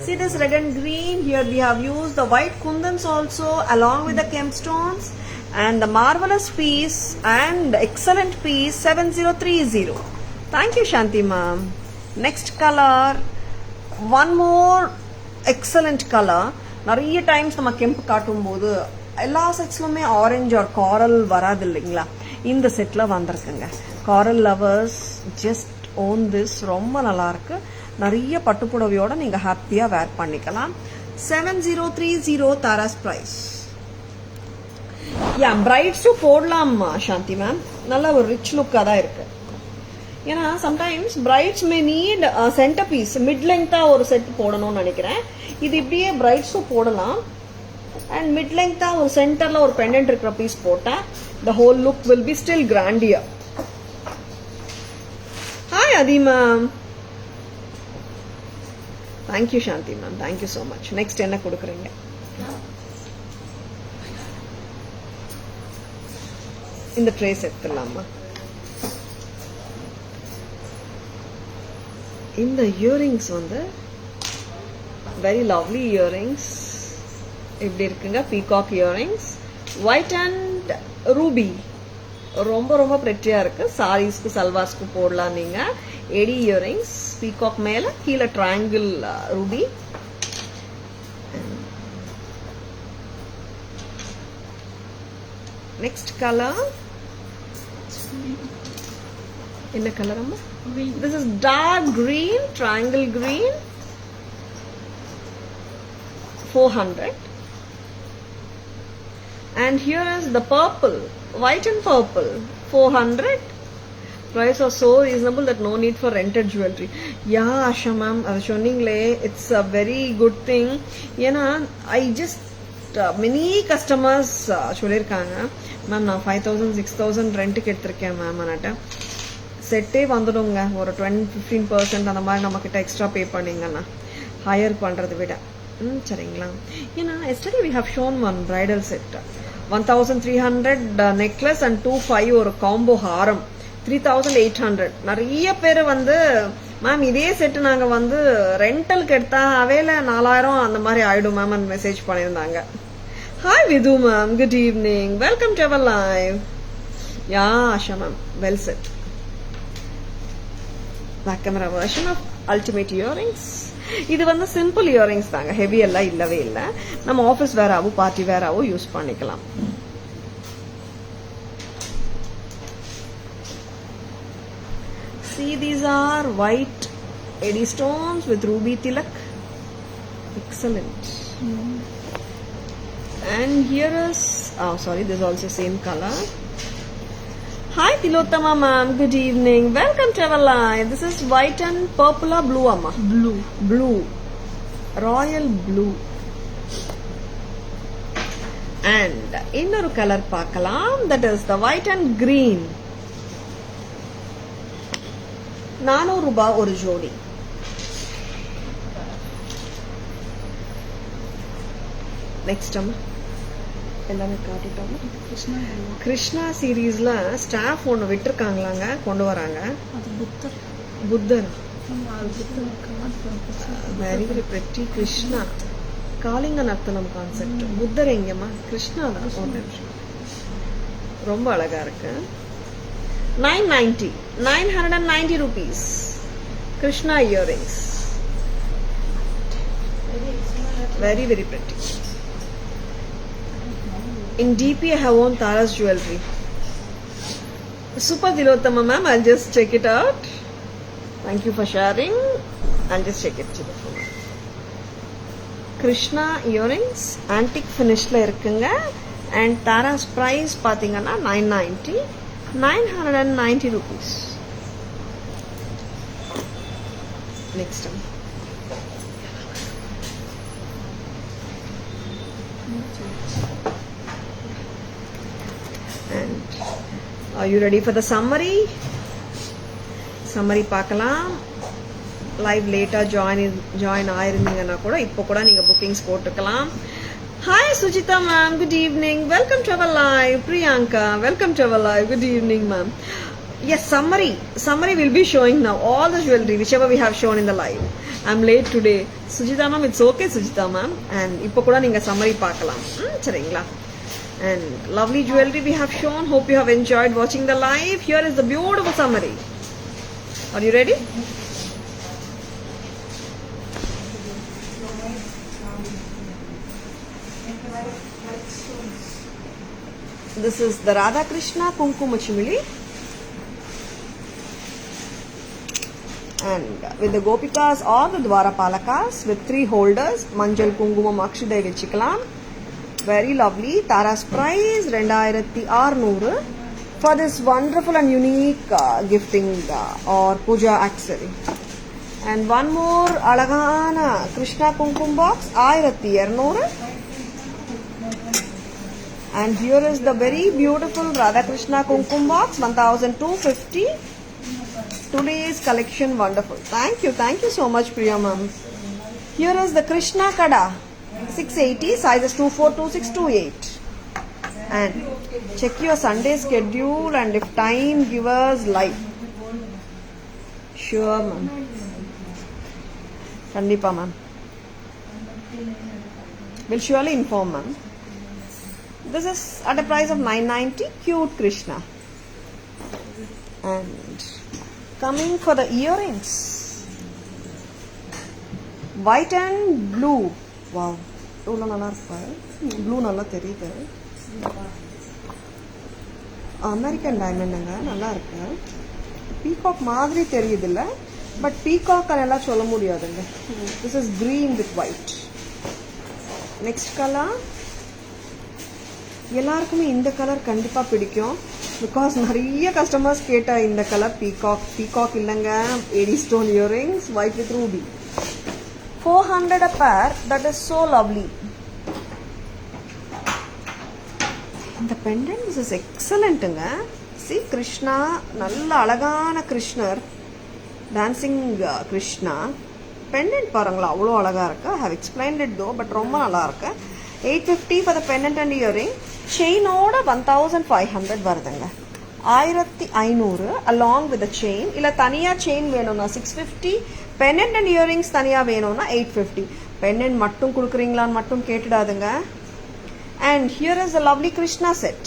See this red and green. Here we have used the white kundans also along with the Kemp stones, and the marvelous piece and excellent piece 7030. Thank you Shanti ma'am. Next color, one more excellent color. Nariya times நம்ம கெம்ப் காட்டும்போது எல்லா செட்ஸ்லுமே orange R காரல் வராது இல்லைங்களா? இந்த செட்ல வந்திருக்குங்க. காரல் lovers just own this. ரொம்ப நல்லா இருக்கு. நிறைய பட்டுப்புடவையோட நீங்க ஹாப்பியா வேர் பண்ணிக்கலாம். 7030 தாராஸ் பிரைஸ். யா பிரைட்ஸும் போடலாம் சாந்தி மேம். நல்ல ஒரு ரிச் லுக்காக தான் இருக்கு. ஏன்னா sometimes brides may need centre piece mid லெங்தா ஒரு செட் போடணும்னு நினைக்கிறேன். இது இப்படியே பிரைட்ஸும் போடலாம். அண்ட் மிட் லெங்தா ஒரு சென்டர்ல ஒரு பெண்டன்ட் இருக்கிற பீஸ் போட்டா the whole look will be still grandier. Hi Adi ma'am. Thank you Shanti ma'am, thank you so much. Next enna kudukreenga? இந்த ட்ரேஸ் எடுத்துலாமா. இந்த இயரிங்ஸ் வந்து Very lovely earrings. இப்படி இருக்குங்க peacock earrings white and Ruby ரொம்ப ரொம்ப பிரெட்டியா இருக்கு சாரீஸ்க்கு சல்வார்ஸ்க்கு போடலாம் நீங்க எடி இயரிங்ஸ் பீகாக் மேல கீழே ட்ரையாங்கிள் ரூபி நெக்ஸ்ட் கலர் என்ன கலர் அம்மா this is dark green triangle green 400 and here is the purple white and purple 400 price was so reasonable that no need for rented jewelry yeah Asha ma'am adu sonningale it's a very good thing ஏனா I just many customers சொல்லிருக்காங்க ma'am நான் 5000 6000 ரெண்டுக்கு எடுத்திருக்கேன் ma'am அனட்ட செட்டே வந்துடுங்க ஒரு 15% அந்த மாதிரி நம்ம கிட்ட எக்ஸ்ட்ரா பே பண்ணீங்கன்னா ஹையர் பண்றதை விட சரிங்களா ஏன்னா yesterday we have shown one bridal set 1300 necklace and 25 ஒரு காம்போ ஹாரம் 3800 நிறைய பேர் வந்து மேம் இதே செட் நாங்க வந்து ரெண்டலுக்கு எடுத்தா அவேல 4000 அந்த மாதிரி ஆயிடும் மேம் அந்த மெசேஜ் பண்ணியிருந்தாங்க hi Vidhu ma'am good evening welcome to our live yeah Asha ma'am well set back camera version of ultimate earrings இது வந்து சிம்பிள் இயரிங்ஸ் தாங்க ஹெவி எல்லாம் இல்லவே இல்லை நம்ம ஆஃபீஸ் வேறாவும் பார்ட்டி வேறாவும் யூஸ் பண்ணிக்கலாம் see these are white eddy stones with ruby tilak excellent and here is sorry this is also same color hi Tilottama ma'am good evening welcome to our live this is white and purple or blue amma blue royal blue and இன்னொரு colour பார்க்கலாம் that is the white and green 400 ரூபாய் ஒரு ஜோடி next அம்மா எல்லாமே காட்டிட்டோம் கிருஷ்ணா சீரீஸ்ல staff ஒன்று விட்டுருக்காங்களாங்க கொண்டு வராங்க புத்தர் very very pretty Krishna Kalinga Narthanam concept புத்தர் எங்கம்மா கிருஷ்ணா தான் ஒரு நிமிஷம் ரொம்ப அழகா இருக்கு 990 rupees Krishna earrings very very pretty in DP I have worn Tara's jewelry super Tilottama ma'am I'll just check it out thank you for sharing I'll just check it Krishna earrings antique finish la irukanga and Tara's price pathina 990 rupees next time and are you ready for the summary பார்க்கலாம் live லேட்டா join ஆயிருந்தீங்கன்னா கூட இப்போ கூட நீங்க bookings போட்டுக்கலாம் Hi Sujita ma'am, good evening. Welcome to our live. Priyanka, welcome to our live. Good evening ma'am. Yes, summary will be showing now. All the jewelry, whichever we have shown in the live. I'm late today. Sujita ma'am, it's okay Sujita ma'am. And இப்போ கூட நீங்க summary பார்க்கலாம். சரிங்களா? And lovely jewelry we have shown. Hope you have enjoyed watching the live. Here is the beautiful summary. Are you ready? This is the Radha Krishna Kumkuma Chimili and with the Gopikas or the Dwarapalakas with 3 holders Manjal Kungumam Akshidai Vechikalam very lovely Tara's price 2600 for this wonderful and unique gifting or puja accessory and one more Alagana Krishna Kumkum box 1200 and here is the very beautiful Radha Krishna Kumkum box 1250 today's collection wonderful thank you so much Priya ma'am here is the Krishna Kada 680 sizes 242628 and check your Sunday schedule and if time give us live sure ma'am kandipa ma'am We'll surely inform, ma'am. This is at a price of 990. Cute Krishna. And coming for the earrings, white and blue. Wow, இவ்வளோ நல்லா இருக்கு. Blue நல்லா தெரியுது. American டைமண்டுங்க, நல்லா இருக்கு. Peacock மாதிரி தெரியுது இல்லை, பட் பீகாக் எல்லாம் சொல்ல முடியாதுங்க. This is green with white. Next colour எல்லாருக்குமே இந்த கலர் கண்டிப்பாக பிடிக்கும். பிகாஸ் நிறைய கஸ்டமர்ஸ் கேட்ட இந்த கலர் பீகாக். பீகாக் இல்லைங்க, AD stone earrings white with ruby. 400 a pair. That is so lovely. இந்த பெண்டன்ட் இஸ் எக்ஸலண்ட்டுங்க. சி கிருஷ்ணா, நல்ல அழகான கிருஷ்ணர், டான்சிங் கிருஷ்ணா. பெண்டன்ட் பாருங்களா, அவ்வளோ அழகாக இருக்கு. I have explained it though, but ரொம்ப நல்லா இருக்கு. 850 for the pendant and earring. செயினோட 1500 வருதுங்க. 1500 அலாங் வித் செயின். இல்லை தனியாக செயின் வேணும்னா 650. பெண்டன்ட் அண்ட் இயரிங்ஸ் தனியாக வேணும்னா 850. பெண்டன்ட் மட்டும் கொடுக்குறீங்களான்னு மட்டும் கேட்டுடாதுங்க. And here is a lovely Krishna set.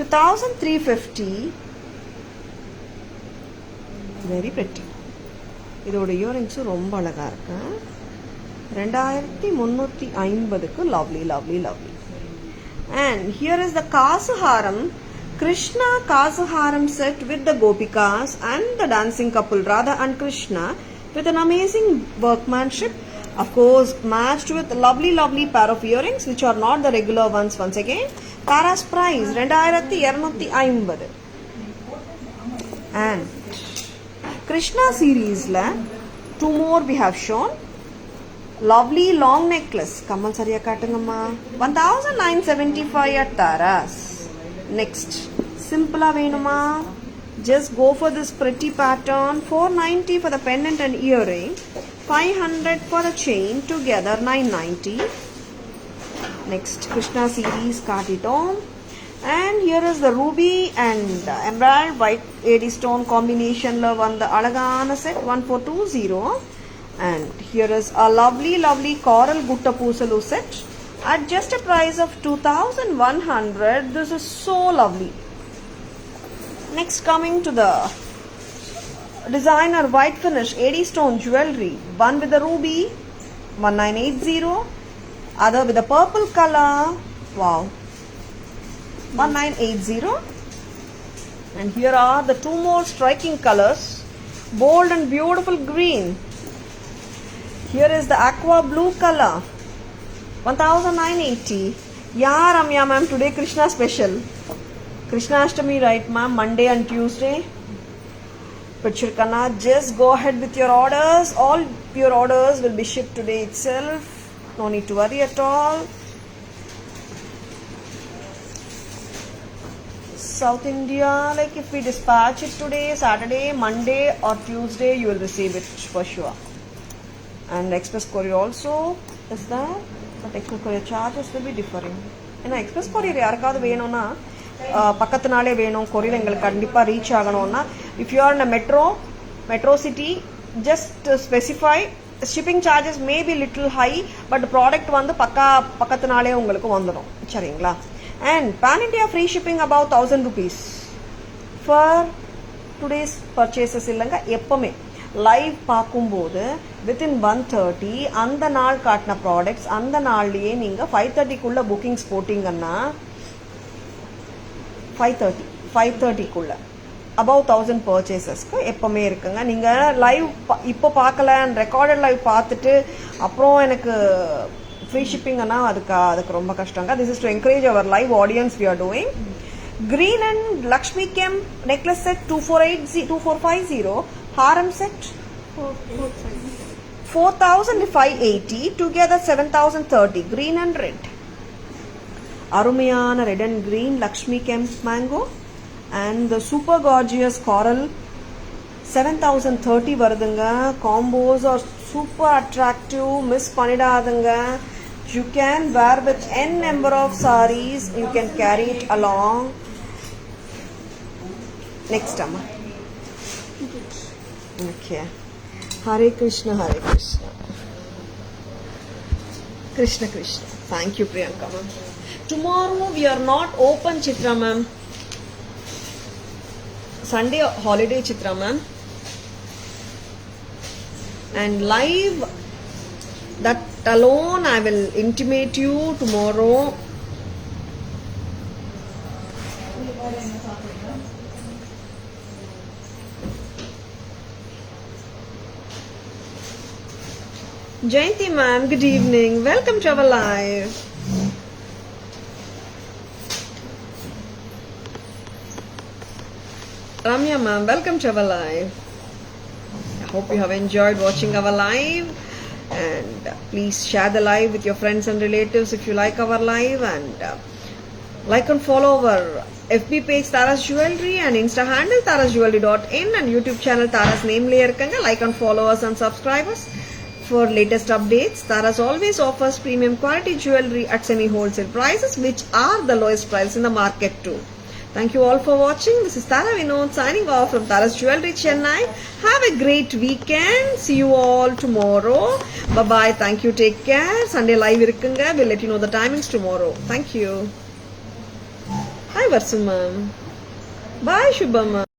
2350. Very pretty. இதோட இயரிங்ஸும் ரொம்ப அழகா இருக்கு. 2350க்கு lovely, lovely, lovely. And here is the Kasuharam, Krishna Kasuharam set with the Gopikas and the dancing couple Radha and Krishna with an amazing workmanship. Of course, matched with lovely, lovely pair of earrings, which are not the regular ones. Once again, Tara's price 2250. And Krishna series la 2 more we have shown. Lovely long necklace. Kamal sariya katungamma. 1975 at Tara's. Next, simple venuma. Just go for this pretty pattern. 490 for the pendant and earring. 500 for the chain, together 990. Next, Krishna series, cut it on. And here is the ruby and emerald white AD stone combination love on the Alagana set 1420. And here is a lovely, lovely coral Gutta Pusalu set at just a price of 2100. This is so lovely. Next, coming to the designer white finish AD stone jewelry, one with the ruby 1980, other with the purple color. Wow, 1980. And here are the 2 more striking colors, bold and beautiful green. Here is the aqua blue color, 1980. Yeah, Ramya ma'am, today Krishna special. Krishna Ashtami, right ma'am? Monday and Tuesday. Picture Kana, just go ahead with your orders. All your orders will be shipped today itself. No need to worry at all. South India, like if we dispatch it today, Saturday, Monday or Tuesday, you will receive it for sure. And express courier also is there, but express courier charges will be differing. And express courier யாருக்காவது வேணும்னா பக்கத்து நாளே வேணும், courier எங்களுக்கு கண்டிப்பாக reach ஆகணும்னா, if you are in metro city, just specify. Shipping charges may be little high, but product வந்து பக்கத்து நாளே உங்களுக்கு வந்துடும், சரிங்களா? And pan India free shipping above 1000 rupees for today's purchases. இல்லைங்க, எப்பவுமே லைவ் பார்க்கும்போது வித்தின் 1:30 அந்த நாள் காட்டின ப்ராடக்ட்ஸ் அந்த நாள்லேயே நீங்கள் 5:30க்குள்ளே புக்கிங்ஸ் போட்டிங்கன்னா 5:30க்குள்ள above 1000 பர்ச்சேசஸ்க்கு எப்பவுமே இருக்குங்க. நீங்கள் லைவ் இப்போ பார்க்கல, ரெக்கார்டட் லைவ் பார்த்துட்டு அப்புறம் எனக்கு ஃப்ரீ ஷிப்பிங்கன்னா அதுக்கு ரொம்ப கஷ்டங்க. This is to encourage our live audience we are doing. Green and Lakshmi Kemp necklace set 2450, Haram set 4580, together 7030. Green and red. அருமையான red and green Lakshmi Kemp mango and the super gorgeous coral 7030 வருதுங்க. Combos are super attractive, miss பண்ணிடாதுங்க. You can wear with n number of sarees, you can carry it along. Next amma. Okay. Hare Krishna, Hare Krishna. Krishna Krishna. Thank you, Priyanka ma'am. Tomorrow we are not open, Chitra ma'am. Sunday holiday, Chitra ma'am. And live, that alone I will intimate you tomorrow. Jayanti ma'am, good evening. Welcome to our live. Ramya ma'am, welcome to our live. I hope you have enjoyed watching our live, and please share the live with your friends and relatives if you like our live, and like and follow our FB page Tara's Jewelry and Insta handle tarasjewelry.in and YouTube channel Tara's name layer irukanga. Like and follow us and subscribe us for latest updates. Tara's always offers premium quality jewelry at semi wholesale prices, which are the lowest price in the market too. Thank you all for watching. This is Tara Vinod signing off from Tara's Jewelry, Chennai. Have a great weekend. See you all tomorrow. Bye bye. Thank you. Take care. Sunday live irukanga. We'll let you know the timings tomorrow. Thank you. Hi Varsu ma'am. Bye Shubham ma'am.